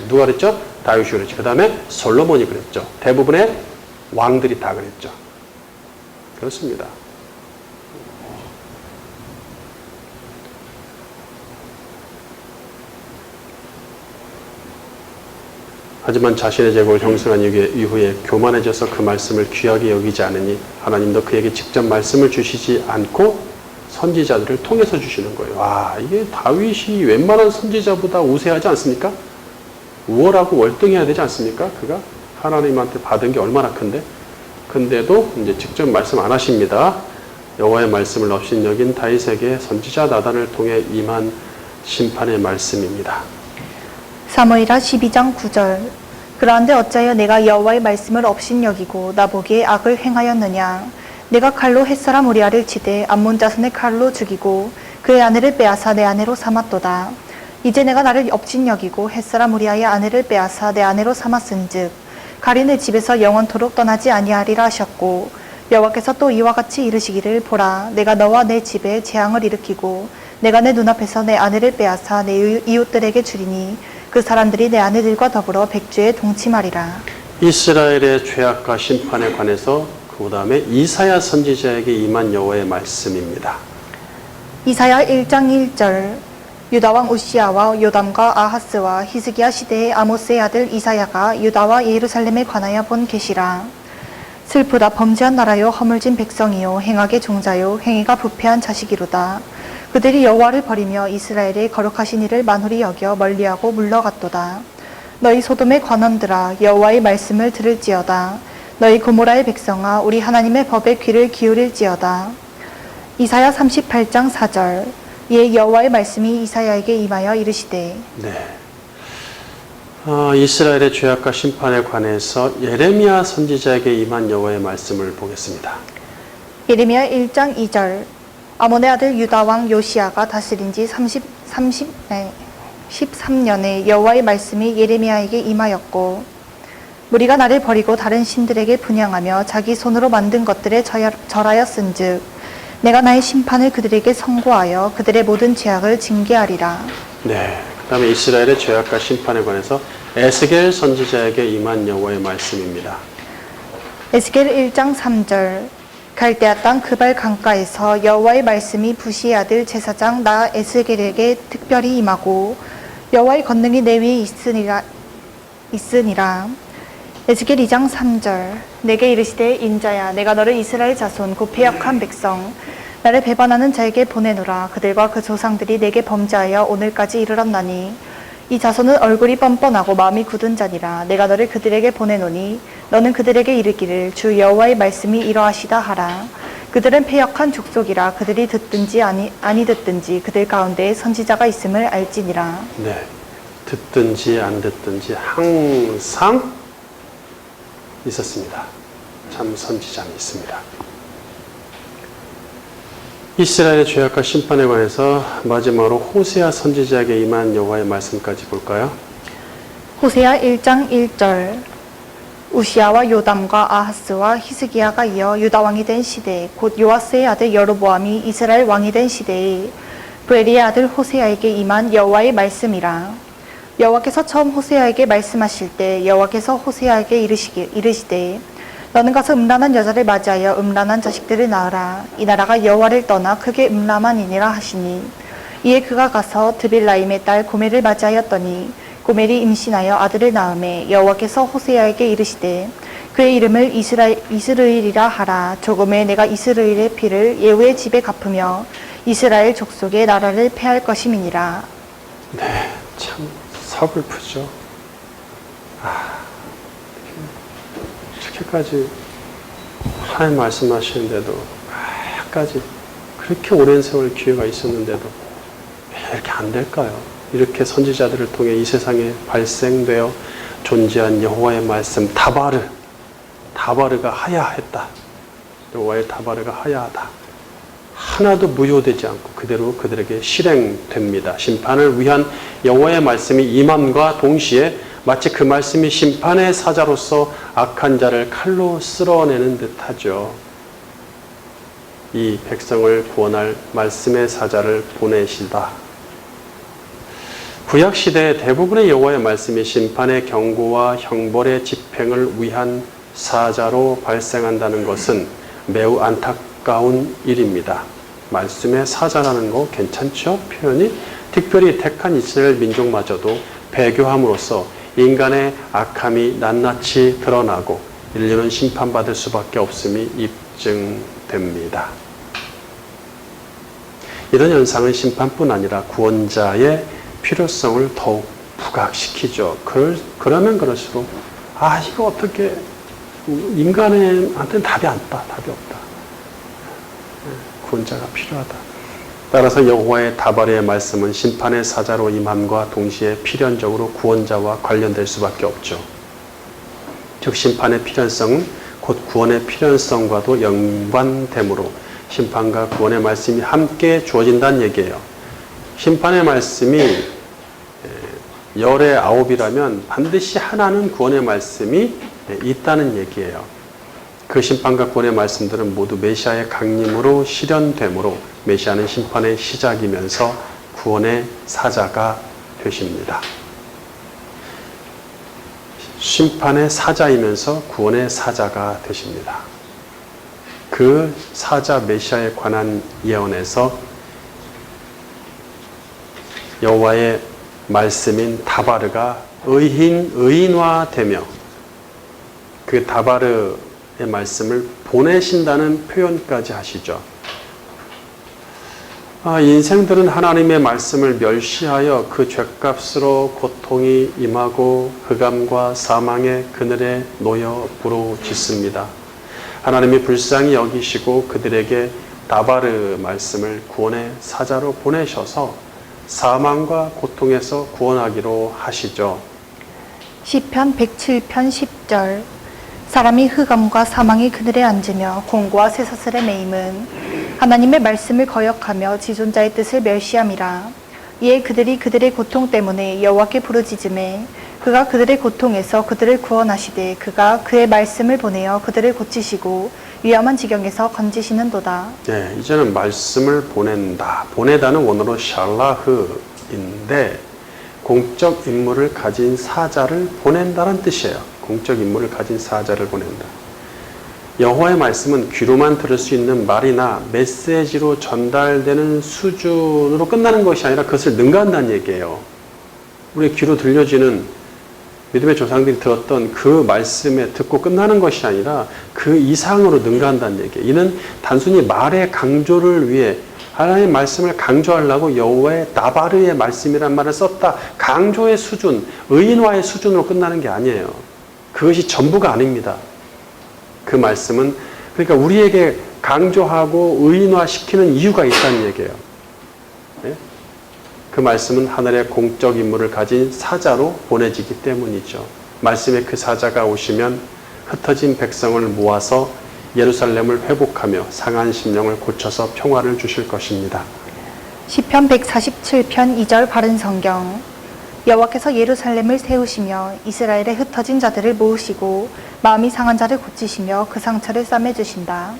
누가 그랬죠? 다윗이 그랬죠. 그 다음에 솔로몬이 그랬죠. 대부분의 왕들이 다 그랬죠. 그렇습니다. 하지만 자신의 제국을 형성한 이후에 교만해져서 그 말씀을 귀하게 여기지 않으니 하나님도 그에게 직접 말씀을 주시지 않고 선지자들을 통해서 주시는 거예요. 와, 이게 다윗이 웬만한 선지자보다 우세하지 않습니까? 우월하고 월등해야 되지 않습니까? 그가 하나님한테 받은 게 얼마나 큰데? 근데도 이제 직접 말씀 안 하십니다. 여호와의 말씀을 없인 여긴 다윗에게 선지자 나단을 통해 임한 심판의 말씀입니다. 사무엘하 12장 9절. 그러한데 어찌하여 내가 여호와의 말씀을 업신여기고 나보기에 악을 행하였느냐. 내가 칼로 햇사람 우리아를 치되 암몬 자손의 칼로 죽이고 그의 아내를 빼앗아 내 아내로 삼았도다. 이제 내가 나를 업신여기고 햇사람 우리아의 아내를 빼앗아 내 아내로 삼았은즉 가리 내 집에서 영원토록 떠나지 아니하리라 하셨고 여호와께서 또 이와 같이 이르시기를 보라 내가 너와 내 집에 재앙을 일으키고 내가 내 눈앞에서 내 아내를 빼앗아 내 이웃들에게 주리니 그 사람들이 내 아내들과 더불어 백주에 동침하리라. 이스라엘의 죄악과 심판에 관해서 그 다음에 이사야 선지자에게 임한 여호와의 말씀입니다. 이사야 1장 1절 유다왕 우시아와 요담과 아하스와 히스기야 시대의 아모스의 아들 이사야가 유다와 예루살렘에 관하여 본 계시라. 슬프다 범죄한 나라요 허물진 백성이요 행악의 종자요 행위가 부패한 자식이로다. 그들이 여호와를 버리며 이스라엘의 거룩하신 이를 만홀히 여겨 멀리하고 물러갔도다. 너희 소돔의 관원들아 여호와의 말씀을 들을지어다. 너희 고모라의 백성아 우리 하나님의 법에 귀를 기울일지어다. 이사야 38장 4절 이에 여호와의 말씀이 이사야에게 임하여 이르시되 네. 이스라엘의 죄악과 심판에 관해서 예레미야 선지자에게 임한 여호와의 말씀을 보겠습니다. 예레미야 1장 2절 아몬의 아들 유다 왕 요시아가 다스린 지 13년에 여호와의 말씀이 예레미야에게 임하였고 무리가 나를 버리고 다른 신들에게 분향하며 자기 손으로 만든 것들에 절하였은즉 내가 나의 심판을 그들에게 선고하여 그들의 모든 죄악을 징계하리라. 네. 그 다음에 이스라엘의 죄악과 심판에 관해서 에스겔 선지자에게 임한 여호와의 말씀입니다. 에스겔 1장 3절 갈대아 땅 그발 강가에서 여호와의 말씀이 부시의 아들 제사장 나 에스겔에게 특별히 임하고 여호와의 권능이 내 위에 있으니라. 에스겔 2장 3절 내게 이르시되 인자야 내가 너를 이스라엘 자손 곧 패역한 백성 나를 배반하는 자에게 보내노라. 그들과 그 조상들이 내게 범죄하여 오늘까지 이르렀나니 이 자손은 얼굴이 뻔뻔하고 마음이 굳은 자니라. 내가 너를 그들에게 보내노니 너는 그들에게 이르기를 주 여호와의 말씀이 이러하시다 하라. 그들은 패역한 족속이라. 그들이 듣든지 아니 듣든지 그들 가운데에 선지자가 있음을 알지니라. 네. 듣든지 안 듣든지 항상 있었습니다. 참 선지자는 있습니다. 이스라엘의 죄악과 심판에 관해서 마지막으로 호세아 선지자에게 임한 여호와의 말씀까지 볼까요? 호세아 1장 1절 우시아와 요담과 아하스와 히스기야가 이어 유다 왕이 된 시대 곧 요아스의 아들 여로보암이 이스라엘 왕이 된 시대에 브에리의 아들 호세아에게 임한 여호와의 말씀이라. 여호와께서 처음 호세아에게 말씀하실 때 여호와께서 호세아에게 이르시되 너는 가서 음란한 여자를 맞이하여 음란한 자식들을 낳으라. 이 나라가 여호와를 떠나 크게 음란하니라 하시니 이에 그가 가서 드빌라임의 딸 고멜을 맞이하였더니 고멜이 임신하여 아들을 낳음에 여호와께서 호세아에게 이르시되 그의 이름을 이스르엘이라 하라. 조금에 내가 이스라엘의 피를 예후의 집에 갚으며 이스라엘 족속의 나라를 패할 것임이니라. 네, 참 서글프죠. 이렇게까지 하나님 말씀하시는데도 까지 그렇게 오랜 세월 기회가 있었는데도 왜 이렇게 안 될까요? 이렇게 선지자들을 통해 이 세상에 발생되어 존재한 여호와의 말씀 다바르가 하야했다. 여호와의 다바르가 하야하다. 하나도 무효되지 않고 그대로 그들에게 실행됩니다. 심판을 위한 여호와의 말씀이 임함과 동시에 마치 그 말씀이 심판의 사자로서 악한 자를 칼로 쓸어내는 듯하죠. 이 백성을 구원할 말씀의 사자를 보내시다. 구약시대의 대부분의 여호와의 말씀이 심판의 경고와 형벌의 집행을 위한 사자로 발생한다는 것은 매우 안타까운 일입니다. 말씀의 사자라는 거 괜찮죠? 표현이? 특별히 택한 이스라엘 민족마저도 배교함으로써 인간의 악함이 낱낱이 드러나고 인류는 심판받을 수밖에 없음이 입증됩니다. 이런 현상은 심판뿐 아니라 구원자의 필요성을 더욱 부각시키죠. 그러면 그럴수록 이거 어떻게 인간한테는 답이 없다. 구원자가 필요하다. 따라서 여호와의 다발의 말씀은 심판의 사자로 임함과 동시에 필연적으로 구원자와 관련될 수밖에 없죠. 즉 심판의 필연성은 곧 구원의 필연성과도 연관되므로 심판과 구원의 말씀이 함께 주어진다는 얘기예요. 심판의 말씀이 열의 9이라면 반드시 하나는 구원의 말씀이 있다는 얘기예요. 그 심판과 구원의 말씀들은 모두 메시아의 강림으로 실현되므로 메시아는 심판의 시작이면서 구원의 사자가 되십니다. 심판의 사자이면서 구원의 사자가 되십니다. 그 사자 메시아에 관한 예언에서 여호와의 말씀인 다바르가 의인화되며 그 다바르의 말씀을 보내신다는 표현까지 하시죠. 인생들은 하나님의 말씀을 멸시하여 그 죄값으로 고통이 임하고 흑암과 사망의 그늘에 놓여 부르짖습니다. 하나님이 불쌍히 여기시고 그들에게 다바르 말씀을 구원의 사자로 보내셔서 사망과 고통에서 구원하기로 하시죠. 시편 107편 10절 사람이 흑암과 사망의 그늘에 앉으며 공고와 쇠사슬에 매임은 하나님의 말씀을 거역하며 지존자의 뜻을 멸시함이라. 이에 그들이 그들의 고통 때문에 여호와께 부르짖음에 그가 그들의 고통에서 그들을 구원하시되 그가 그의 말씀을 보내어 그들을 고치시고 위험한 지경에서 건지시는도다. 네, 이제는 말씀을 보낸다. 보내다는 원어로 샬라흐인데 공적 임무를 가진 사자를 보낸다는 뜻이에요. 공적 임무를 가진 사자를 보낸다. 여호와의 말씀은 귀로만 들을 수 있는 말이나 메시지로 전달되는 수준으로 끝나는 것이 아니라 그것을 능가한다는 얘기예요. 우리 귀로 들려지는 믿음의 조상들이 들었던 그 말씀에 듣고 끝나는 것이 아니라 그 이상으로 능가한다는 얘기예요. 이는 단순히 말의 강조를 위해 하나님의 말씀을 강조하려고 여호와의 다바르의 말씀이란 말을 썼다. 강조의 수준, 의인화의 수준으로 끝나는 게 아니에요. 그것이 전부가 아닙니다. 그 말씀은 그러니까 우리에게 강조하고 의인화시키는 이유가 있다는 얘기예요. 네? 그 말씀은 하늘의 공적 임무를 가진 사자로 보내지기 때문이죠. 말씀의 그 사자가 오시면 흩어진 백성을 모아서 예루살렘을 회복하며 상한 심령을 고쳐서 평화를 주실 것입니다. 시편 147편 2절 바른 성경 여호와께서 예루살렘을 세우시며 이스라엘의 흩어진 자들을 모으시고 마음이 상한 자를 고치시며 그 상처를 싸매주신다.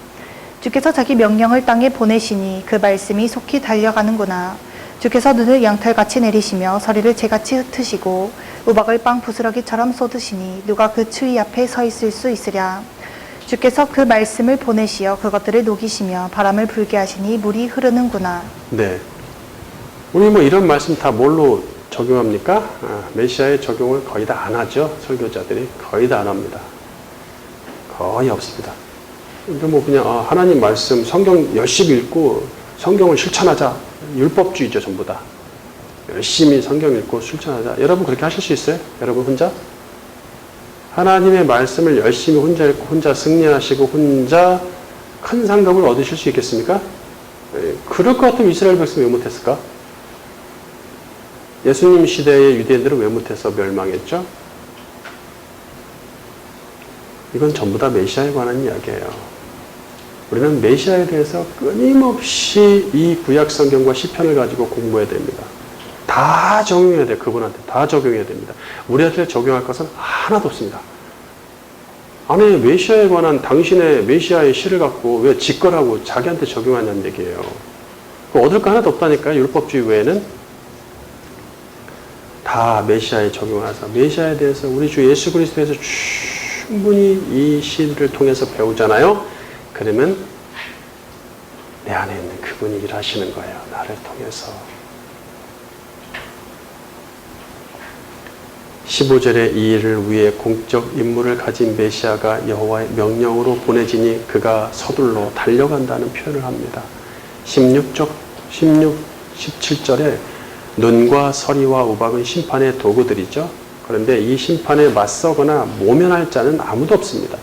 주께서 자기 명령을 땅에 보내시니 그 말씀이 속히 달려가는구나. 주께서 눈을 양털같이 내리시며 서리를 재같이 흩으시고 우박을 빵 부스러기처럼 쏟으시니 누가 그 추위 앞에 서 있을 수 있으랴. 주께서 그 말씀을 보내시어 그것들을 녹이시며 바람을 불게 하시니 물이 흐르는구나. 네, 우리 뭐 이런 말씀 다 뭘로 적용합니까? 메시아의 적용을 거의 다 안 하죠. 설교자들이 거의 다 안 합니다. 거의 없습니다. 근데 뭐 그냥 하나님 말씀 성경 열심히 읽고 성경을 실천하자. 율법주의죠, 전부 다. 열심히 성경 읽고 실천하자. 여러분 그렇게 하실 수 있어요? 여러분 혼자? 하나님의 말씀을 열심히 혼자 읽고 혼자 승리하시고 혼자 큰 상급을 얻으실 수 있겠습니까? 그럴 것 같으면 이스라엘 백성이 왜 못했을까? 예수님 시대의 유대인들은 왜 못해서 멸망했죠? 이건 전부 다 메시아에 관한 이야기예요. 우리는 메시아에 대해서 끊임없이 이 구약 성경과 시편을 가지고 공부해야 됩니다. 다 적용해야 돼요. 그분한테 다 적용해야 됩니다. 우리한테 적용할 것은 하나도 없습니다. 아니 메시아에 관한 당신의 메시아의 시를 갖고 왜 직거라고 자기한테 적용하냐는 얘기예요. 얻을 거 하나도 없다니까요. 율법주의 외에는. 다 메시아에 적용하자. 메시아에 대해서 우리 주 예수 그리스도에서 충분히 이 시를 통해서 배우잖아요. 그러면 내 안에 있는 그분이 일하시는 거예요. 나를 통해서. 15절에 이 일을 위해 공적 임무를 가진 메시아가 여호와의 명령으로 보내지니 그가 서둘러 달려간다는 표현을 합니다. 17절에 눈과 서리와 우박은 심판의 도구들이죠. 그런데 이 심판에 맞서거나 모면할 자는 아무도 없습니다.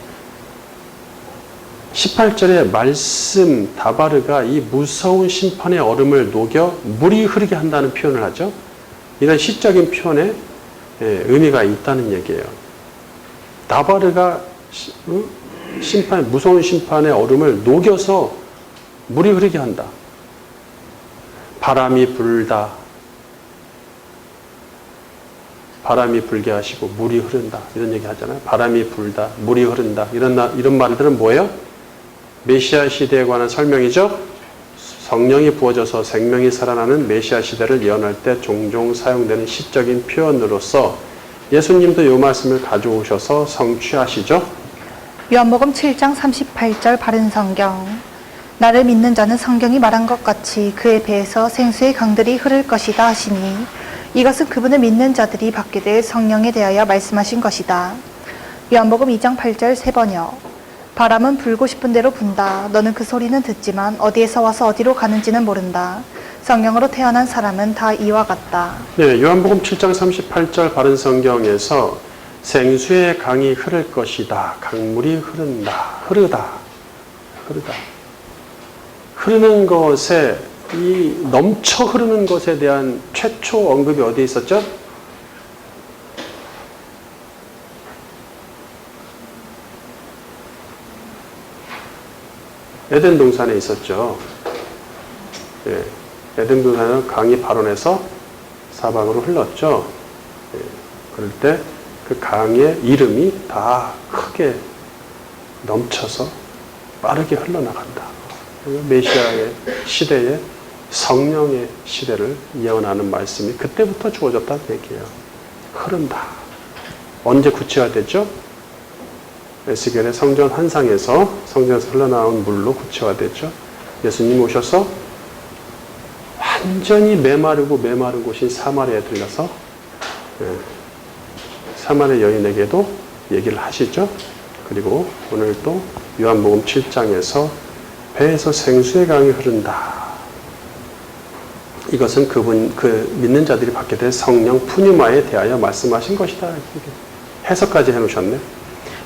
18절에 말씀 다바르가 이 무서운 심판의 얼음을 녹여 물이 흐르게 한다는 표현을 하죠. 이런 시적인 표현에 의미가 있다는 얘기예요. 다바르가 무서운 심판의 얼음을 녹여서 물이 흐르게 한다. 바람이 불게 하시고 물이 흐른다. 이런 얘기 하잖아요. 바람이 불다, 물이 흐른다. 이런 말들은 뭐예요? 메시아 시대에 관한 설명이죠. 성령이 부어져서 생명이 살아나는 메시아 시대를 예언할 때 종종 사용되는 시적인 표현으로서 예수님도 이 말씀을 가져오셔서 성취하시죠. 요한복음 7장 38절 바른 성경. 나를 믿는 자는 성경이 말한 것 같이 그의 배에서 생수의 강들이 흐를 것이다 하시니 이것은 그분을 믿는 자들이 받게 될 성령에 대하여 말씀하신 것이다. 요한복음 2장 8절 세 번역. 바람은 불고 싶은 대로 분다. 너는 그 소리는 듣지만 어디에서 와서 어디로 가는지는 모른다. 성령으로 태어난 사람은 다 이와 같다. 네, 요한복음 7장 38절 바른 성경에서 생수의 강이 흐를 것이다. 강물이 흐르다. 흐르는 것에 이 넘쳐 흐르는 것에 대한 최초 언급이 어디에 있었죠? 에덴 동산에 있었죠. 예, 에덴 동산은 강이 발원해서 사방으로 흘렀죠. 예, 그럴 때 그 강의 이름이 다 크게 넘쳐서 빠르게 흘러나간다. 메시아의 시대에 성령의 시대를 예언하는 말씀이 그때부터 주어졌다는 얘기예요. 흐른다. 언제 구체화됐죠? 에스겔의 성전 환상에서 성전에서 흘러나온 물로 구체화됐죠. 예수님 오셔서 완전히 메마른 곳인 사마리아에 들려서 사마리아 여인에게도 얘기를 하시죠. 그리고 오늘 또 요한복음 7장에서 배에서 생수의 강이 흐른다. 이것은 그 믿는 자들이 받게 될 성령 푸뉴마에 대하여 말씀하신 것이다. 해석까지 해놓으셨네.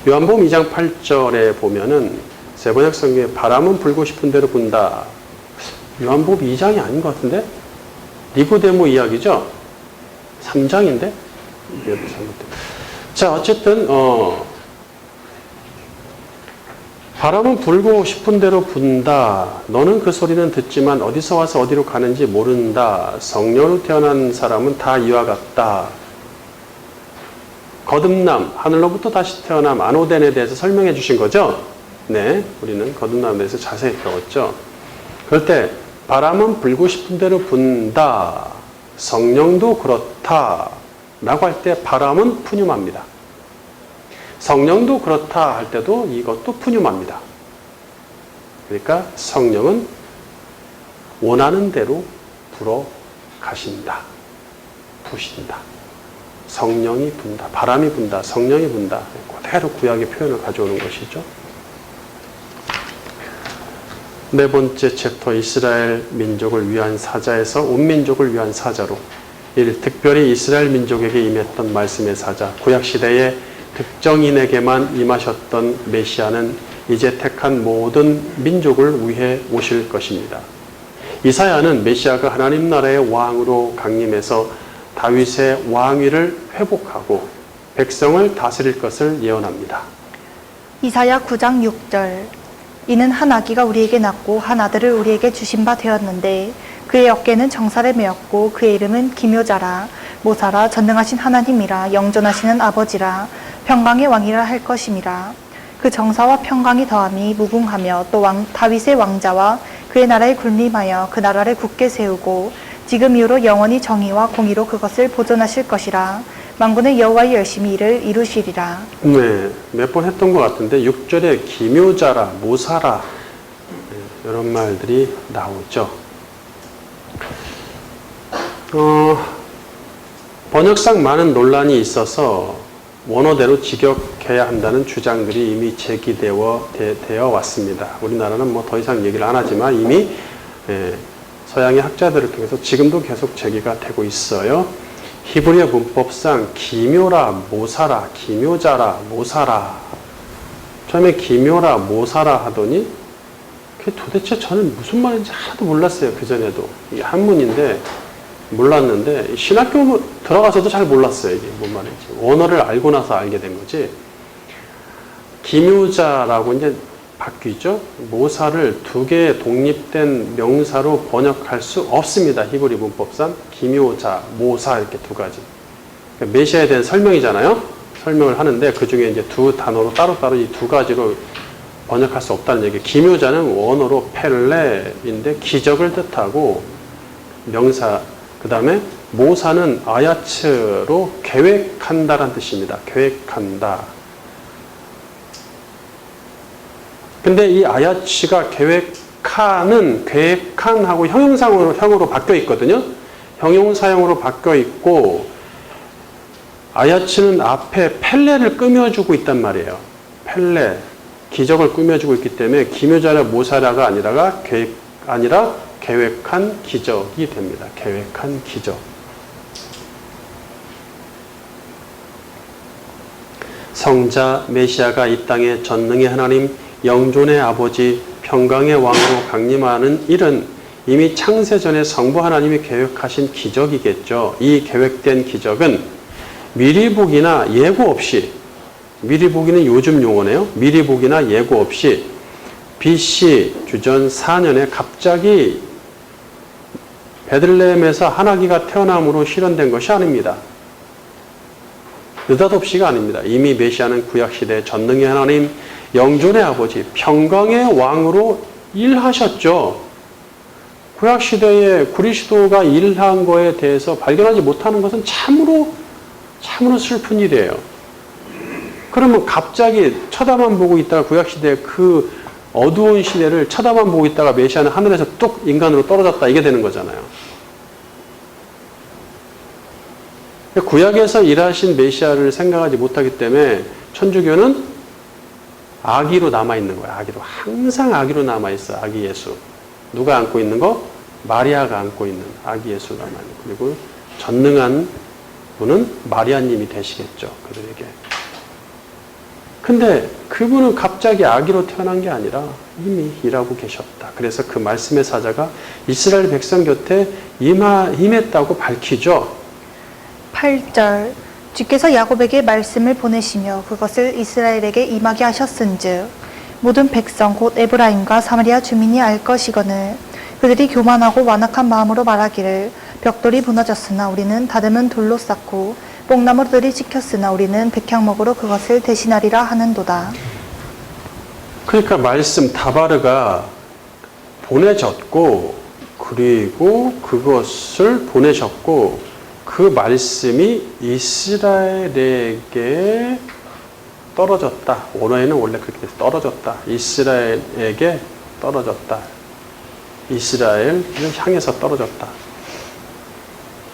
요한복음 2장 8절에 보면은 세번역 성경에 바람은 불고 싶은 대로 분다. 요한복음 2장이 아닌 것 같은데? 니고데모 이야기죠? 3장인데? 자, 어쨌든 바람은 불고 싶은 대로 분다. 너는 그 소리는 듣지만 어디서 와서 어디로 가는지 모른다. 성령으로 태어난 사람은 다 이와 같다. 거듭남, 하늘로부터 다시 태어남, 아노덴에 대해서 설명해 주신 거죠? 네, 우리는 거듭남에 대해서 자세히 배웠죠. 그럴 때 바람은 불고 싶은 대로 분다. 성령도 그렇다. 라고 할 때 바람은 푸뉴마입니다. 성령도 그렇다 할 때도 이것도 푸뉴마입니다. 그러니까 성령은 원하는 대로 불어 가신다. 부신다. 성령이 분다. 바람이 분다. 성령이 분다. 그대로 구약의 표현을 가져오는 것이죠. 네 번째 챕터 이스라엘 민족을 위한 사자에서 온 민족을 위한 사자로 특별히 이스라엘 민족에게 임했던 말씀의 사자, 구약시대에 특정인에게만 임하셨던 메시아는 이제 택한 모든 민족을 위해 오실 것입니다. 이사야는 메시아가 하나님 나라의 왕으로 강림해서 다윗의 왕위를 회복하고 백성을 다스릴 것을 예언합니다. 이사야 9장 6절. 이는 한 아기가 우리에게 낳고 한 아들을 우리에게 주신 바 되었는데 그의 어깨는 정사를 메었고 그의 이름은 기묘자라 모사라 전능하신 하나님이라 영존하시는 아버지라 평강의 왕이라 할 것임이라. 그 정사와 평강이 더함이 무궁하며 또 다윗의 왕자와 그의 나라에 군림하여 그 나라를 굳게 세우고 지금 이후로 영원히 정의와 공의로 그것을 보존하실 것이라. 만군의 여호와의 열심히 이를 이루시리라. 네, 몇 번 했던 것 같은데 6절에 기묘자라, 모사라 이런 말들이 나오죠. 번역상 많은 논란이 있어서 원어대로 직역해야 한다는 주장들이 이미 제기되어 왔습니다. 우리나라는 뭐 더 이상 얘기를 안 하지만 이미 서양의 학자들을 통해서 지금도 계속 제기가 되고 있어요. 히브리어 문법상 기묘라, 모사라, 기묘자라, 모사라. 처음에 기묘라, 모사라 하더니 그게 도대체 저는 무슨 말인지 하나도 몰랐어요. 그전에도. 이게 한문인데 몰랐는데 신학교 들어가서도 잘 몰랐어요. 이게 뭔 말인지. 원어를 알고 나서 알게 된 거지. 기묘자라고 이제 바뀌죠. 모사를 두 개의 독립된 명사로 번역할 수 없습니다. 히브리 문법상 기묘자, 모사 이렇게 두 가지. 그러니까 메시아에 대한 설명이잖아요. 설명을 하는데 그 중에 이제 두 단어로 따로따로 이 두 가지로 번역할 수 없다는 얘기. 기묘자는 원어로 펠레인데 기적을 뜻하고 명사, 그 다음에 모사는 아야츠로 계획한다라는 뜻입니다. 계획한다. 근데 이 아야츠가 계획한하고 형용사형으로 바뀌어 있거든요. 형용사형으로 바뀌어 있고 아야츠는 앞에 펠레를 꾸며주고 있단 말이에요. 펠레, 기적을 꾸며주고 있기 때문에 기묘자라 모사라가 아니라 계획한 기적이 됩니다. 계획한 기적. 성자 메시아가 이 땅에 전능의 하나님, 영존의 아버지, 평강의 왕으로 강림하는 일은 이미 창세전에 성부 하나님이 계획하신 기적이겠죠. 이 계획된 기적은 미리 보기나 예고 없이, 미리 보기는 요즘 용어네요. 미리 보기나 예고 없이 BC 주전 4년에 갑자기 베들레헴에서 한 아기가 태어남으로 실현된 것이 아닙니다. 느닷없이가 아닙니다. 이미 메시아는 구약시대 전능의 하나님, 영존의 아버지, 평강의 왕으로 일하셨죠. 구약시대에 그리스도가 일한 거에 대해서 발견하지 못하는 것은 참으로 슬픈 일이에요. 그러면 갑자기 쳐다만 보고 있다가 구약시대 그 어두운 시대를 쳐다만 보고 있다가 메시아는 하늘에서 뚝 인간으로 떨어졌다, 이게 되는 거잖아요. 구약에서 일하신 메시아를 생각하지 못하기 때문에 천주교는 아기로 남아있는 거예요. 아기로. 항상 아기로 남아있어. 아기 예수. 누가 안고 있는 거? 마리아가 안고 있는 아기 예수 남아있는. 그리고 전능한 분은 마리아님이 되시겠죠. 그들에게. 근데 그분은 갑자기 아기로 태어난 게 아니라 이미 일하고 계셨다. 그래서 그 말씀의 사자가 이스라엘 백성 곁에 임했다고 밝히죠. 8절 주께서 야곱에게 말씀을 보내시며 그것을 이스라엘에게 임하게 하셨은즉 모든 백성 곧 에브라임과 사마리아 주민이 알 것이거늘 그들이 교만하고 완악한 마음으로 말하기를 벽돌이 무너졌으나 우리는 다듬은 돌로 쌓고 뽕나무들이 찍혔으나 우리는 백향목으로 그것을 대신하리라 하는도다. 그러니까 말씀 다바르가 보내졌고 그리고 그것을 보내셨고 그 말씀이 이스라엘에게 떨어졌다. 원어에는 원래 그렇게 돼서 떨어졌다. 이스라엘에게 떨어졌다. 이스라엘을 향해서 떨어졌다.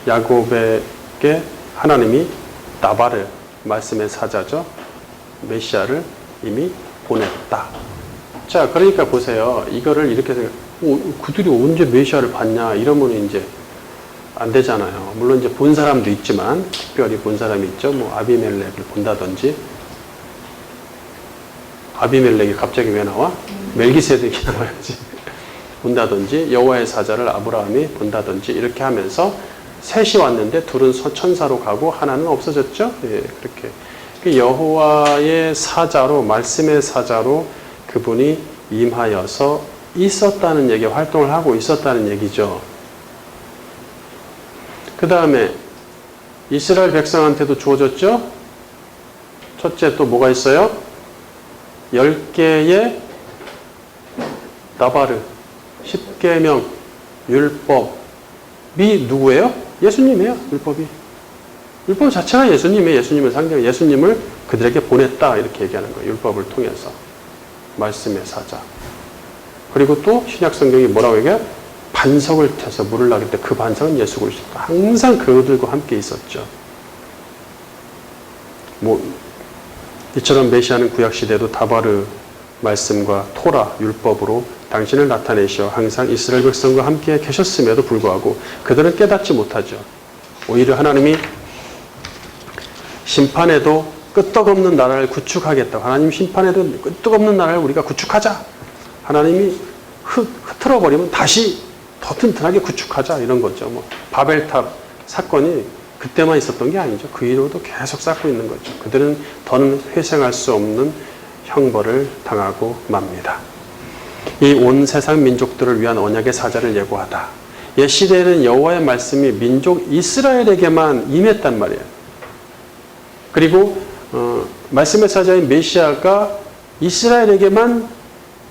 야곱에게 하나님이 나바르, 말씀의 사자죠. 메시아를 이미 보냈다. 자, 그러니까 보세요. 이거를 이렇게 생각, 그들이 언제 메시아를 봤냐 이러면 이제 안 되잖아요. 물론 이제 본 사람도 있지만, 특별히 본 사람이 있죠. 뭐 아비멜렉을 본다든지. 아비멜렉이 갑자기 왜 나와? 멜기세덱이 나와야지. 본다든지, 여호와의 사자를 아브라함이 본다든지, 이렇게 하면서 셋이 왔는데 둘은 천사로 가고 하나는 없어졌죠. 예, 그렇게. 여호와의 사자로, 말씀의 사자로 그분이 임하여서 있었다는 얘기, 활동을 하고 있었다는 얘기죠. 그 다음에 이스라엘 백성한테도 주어졌죠. 첫째 또 뭐가 있어요? 10개의 나바르, 10계명, 율법이 누구예요? 예수님이에요. 율법이. 율법 자체가 예수님이에요. 예수님을 상징해. 예수님을 그들에게 보냈다 이렇게 얘기하는 거예요. 율법을 통해서. 말씀의 사자. 그리고 또 신약 성경이 뭐라고 얘기해요? 반석을 펴서 물을 나길 때 그 반석은 예수 그리스도. 항상 그들과 함께 있었죠. 뭐 이처럼 메시아는 구약 시대도 다바르 말씀과 토라 율법으로 당신을 나타내시어 항상 이스라엘 백성과 함께 계셨음에도 불구하고 그들은 깨닫지 못하죠. 오히려 하나님이 심판에도 끄떡없는 나라를 구축하겠다. 하나님 심판에도 끄떡없는 나라를 우리가 구축하자. 하나님이 흐트러버리면 다시 더 튼튼하게 구축하자 이런 거죠. 뭐 바벨탑 사건이 그때만 있었던 게 아니죠. 그 이후로도 계속 쌓고 있는 거죠. 그들은 더는 회생할 수 없는 형벌을 당하고 맙니다. 이 온 세상 민족들을 위한 언약의 사자를 예고하다. 옛 시대에는 여호와의 말씀이 민족 이스라엘에게만 임했단 말이에요. 그리고 말씀의 사자인 메시아가 이스라엘에게만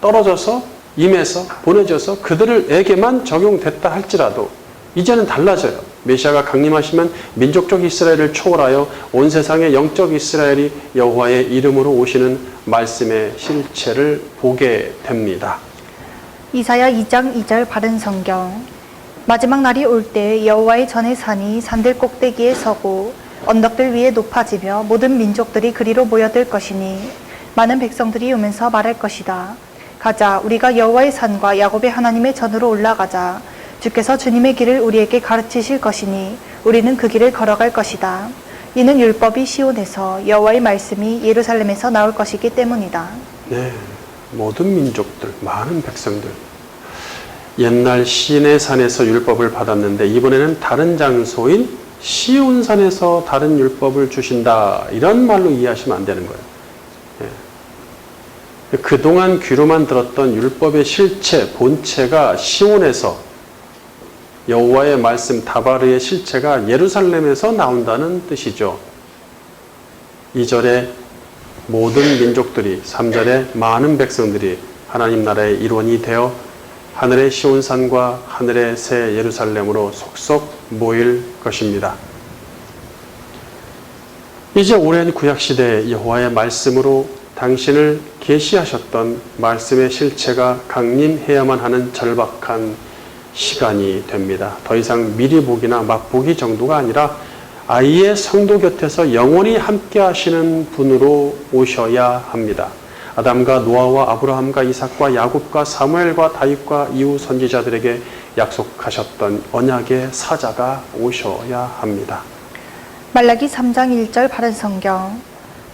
떨어져서 임해서 보내져서 그들에게만 적용됐다 할지라도 이제는 달라져요. 메시아가 강림하시면 민족적 이스라엘을 초월하여 온 세상의 영적 이스라엘이 여호와의 이름으로 오시는 말씀의 실체를 보게 됩니다. 이사야 2장 2절 바른 성경. 마지막 날이 올 때 여호와의 전의 산이 산들 꼭대기에 서고 언덕들 위에 높아지며 모든 민족들이 그리로 모여들 것이니 많은 백성들이 오면서 말할 것이다. 가자, 우리가 여호와의 산과 야곱의 하나님의 전으로 올라가자. 주께서 주님의 길을 우리에게 가르치실 것이니 우리는 그 길을 걸어갈 것이다. 이는 율법이 시온에서 여호와의 말씀이 예루살렘에서 나올 것이기 때문이다. 네, 모든 민족들, 많은 백성들. 옛날 시내 산에서 율법을 받았는데 이번에는 다른 장소인 시온산에서 다른 율법을 주신다. 이런 말로 이해하시면 안 되는 거예요. 예. 그동안 귀로만 들었던 율법의 실체, 본체가 시온에서 여호와의 말씀 다바르의 실체가 예루살렘에서 나온다는 뜻이죠. 2절에 모든 민족들이, 3절에 많은 백성들이 하나님 나라의 일원이 되어 하늘의 시온산과 하늘의 새 예루살렘으로 속속 모일 것입니다. 이제 오랜 구약시대 여호와의 말씀으로 당신을 계시하셨던 말씀의 실체가 강림해야만 하는 절박한 시간이 됩니다. 더 이상 미리 보기나 맛보기 정도가 아니라 아이의 성도 곁에서 영원히 함께 하시는 분으로 오셔야 합니다. 아담과 노아와 아브라함과 이삭과 야곱과 사무엘과 다윗과 이후 선지자들에게 약속하셨던 언약의 사자가 오셔야 합니다. 말라기 3장 1절 바른 성경.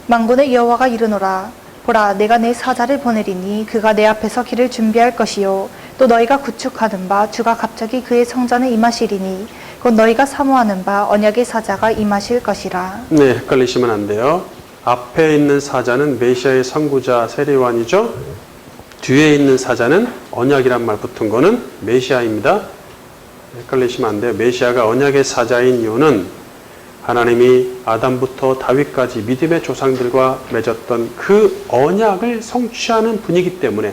만군의 여호와가 이르노라. 보라, 내가 내 사자를 보내리니 그가 내 앞에서 길을 준비할 것이요 또 너희가 구축하는 바 주가 갑자기 그의 성전에 임하시리니 곧 너희가 사모하는 바 언약의 사자가 임하실 것이라. 네, 헷갈리시면 안 돼요. 앞에 있는 사자는 메시아의 선구자 세례요한이죠. 뒤에 있는 사자는 언약이란 말 붙은 거는 메시아입니다. 헷갈리시면 안 돼요. 메시아가 언약의 사자인 이유는 하나님이 아담부터 다윗까지 믿음의 조상들과 맺었던 그 언약을 성취하는 분이기 때문에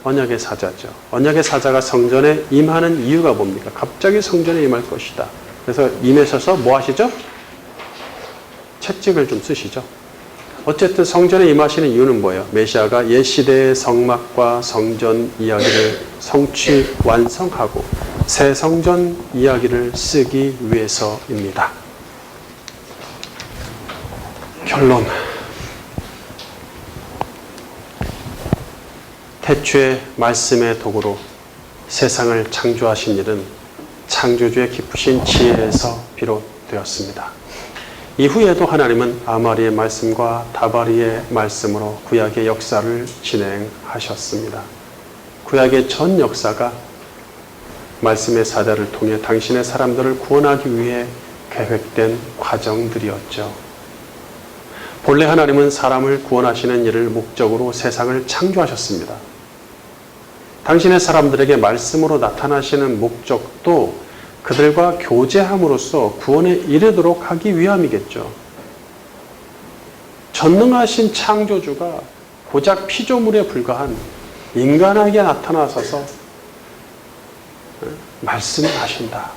언약의 사자죠. 언약의 사자가 성전에 임하는 이유가 뭡니까? 갑자기 성전에 임할 것이다. 그래서 임하셔서 뭐 하시죠? 채찍을 좀 쓰시죠. 어쨌든 성전에 임하시는 이유는 뭐예요? 메시아가 옛 시대의 성막과 성전 이야기를 성취 완성하고 새 성전 이야기를 쓰기 위해서입니다. 결론. 태초에 말씀의 도구로 세상을 창조하신 일은 창조주의 깊으신 지혜에서 비롯되었습니다. 이후에도 하나님은 아마리의 말씀과 다바리의 말씀으로 구약의 역사를 진행하셨습니다. 구약의 전 역사가 말씀의 사자를 통해 당신의 사람들을 구원하기 위해 계획된 과정들이었죠. 본래 하나님은 사람을 구원하시는 일을 목적으로 세상을 창조하셨습니다. 당신의 사람들에게 말씀으로 나타나시는 목적도 그들과 교제함으로써 구원에 이르도록 하기 위함이겠죠. 전능하신 창조주가 고작 피조물에 불과한 인간에게 나타나셔서 말씀을 하신다.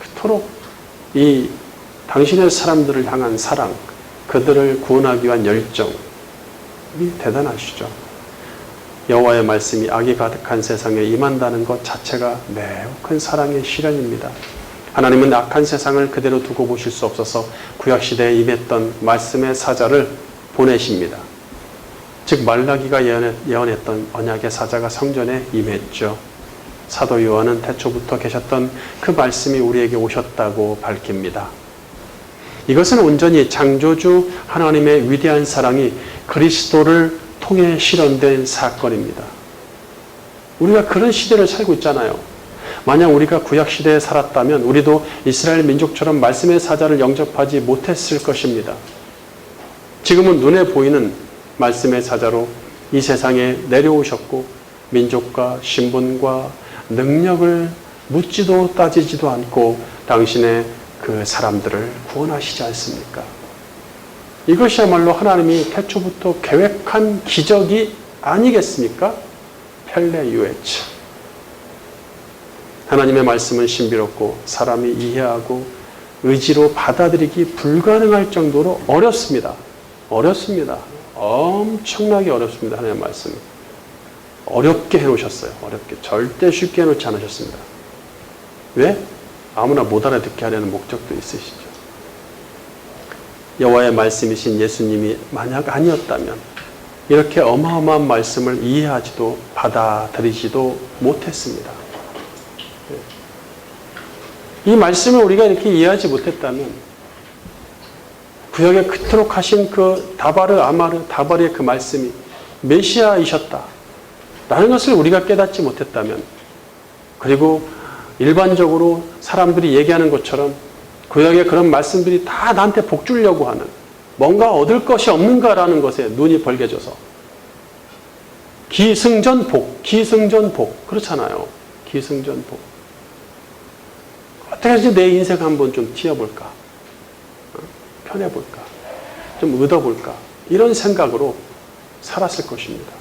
그토록 이 당신의 사람들을 향한 사랑, 그들을 구원하기 위한 열정이 대단하시죠. 여호와의 말씀이 악이 가득한 세상에 임한다는 것 자체가 매우 큰 사랑의 실현입니다. 하나님은 악한 세상을 그대로 두고 보실 수 없어서 구약시대에 임했던 말씀의 사자를 보내십니다. 즉 말라기가 예언했던 언약의 사자가 성전에 임했죠. 사도 요한은 태초부터 계셨던 그 말씀이 우리에게 오셨다고 밝힙니다. 이것은 온전히 창조주 하나님의 위대한 사랑이 그리스도를 통해 실현된 사건입니다. 우리가 그런 시대를 살고 있잖아요. 만약 우리가 구약시대에 살았다면 우리도 이스라엘 민족처럼 말씀의 사자를 영접하지 못했을 것입니다. 지금은 눈에 보이는 말씀의 사자로 이 세상에 내려오셨고 민족과 신분과 능력을 묻지도 따지지도 않고 당신의 그 사람들을 구원하시지 않습니까? 이것이야말로 하나님이 태초부터 계획한 기적이 아니겠습니까? 펠레유에츠. 하나님의 말씀은 신비롭고 사람이 이해하고 의지로 받아들이기 불가능할 정도로 어렵습니다. 어렵습니다. 엄청나게 어렵습니다. 하나님의 말씀은. 어렵게 해놓으셨어요. 어렵게. 절대 쉽게 해놓지 않으셨습니다. 왜? 아무나 못 알아듣게 하려는 목적도 있으시죠. 여호와의 말씀이신 예수님이 만약 아니었다면 이렇게 어마어마한 말씀을 이해하지도 받아들이지도 못했습니다. 이 말씀을 우리가 이렇게 이해하지 못했다면 구약에 그토록 하신 그 다바르의 그 말씀이 메시아이셨다 라는 것을 우리가 깨닫지 못했다면, 그리고 일반적으로 사람들이 얘기하는 것처럼 구약의 그런 말씀들이 다 나한테 복 주려고 하는, 뭔가 얻을 것이 없는가라는 것에 눈이 벌게져서 기승전복 그렇잖아요. 기승전복. 어떻게 해서 내 인생 한번 좀 튀어볼까? 편해볼까? 좀 얻어볼까? 이런 생각으로 살았을 것입니다.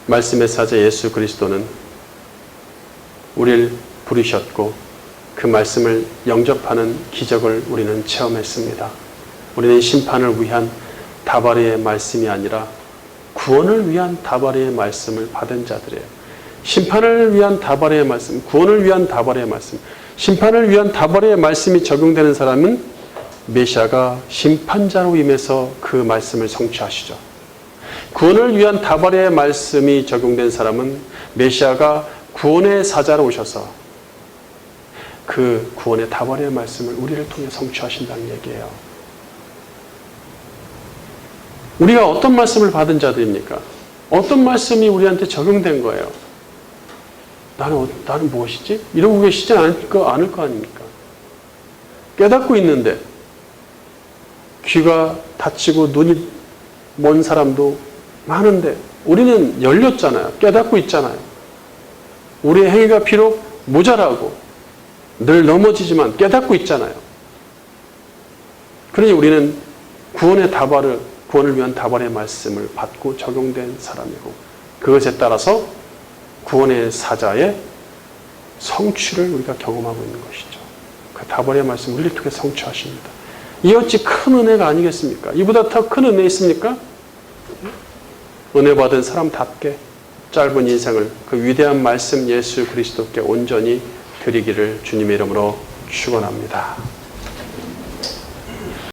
말씀의 사자 예수 그리스도는 우리를 부르셨고 그 말씀을 영접하는 기적을 우리는 체험했습니다. 우리는 심판을 위한 다바르의 말씀이 아니라 구원을 위한 다바르의 말씀을 받은 자들이에요. 심판을 위한 다바르의 말씀, 구원을 위한 다바르의 말씀, 심판을 위한 다바르의 말씀이 적용되는 사람은 메시아가 심판자로 임해서 그 말씀을 성취하시죠. 구원을 위한 다바르의 말씀이 적용된 사람은 메시아가 구원의 사자로 오셔서 그 구원의 다바르의 말씀을 우리를 통해 성취하신다는 얘기예요. 우리가 어떤 말씀을 받은 자들입니까? 어떤 말씀이 우리한테 적용된 거예요? 나는 무엇이지? 이러고 계시지 않을 거 아닙니까? 깨닫고 있는데 귀가 닫히고 눈이 먼 사람도 많은데 우리는 열렸잖아요. 깨닫고 있잖아요. 우리의 행위가 비록 모자라고 늘 넘어지지만 깨닫고 있잖아요. 그러니 우리는 구원을 위한 다발의 말씀을 받고 적용된 사람이고, 그것에 따라서 구원의 사자의 성취를 우리가 경험하고 있는 것이죠. 그 다발의 말씀 우리를 통해 성취하십니다. 이 어찌 큰 은혜가 아니겠습니까? 이보다 더 큰 은혜 있습니까? 은혜 받은 사람답게 짧은 인생을 그 위대한 말씀 예수 그리스도께 온전히 드리기를 주님의 이름으로 축원합니다.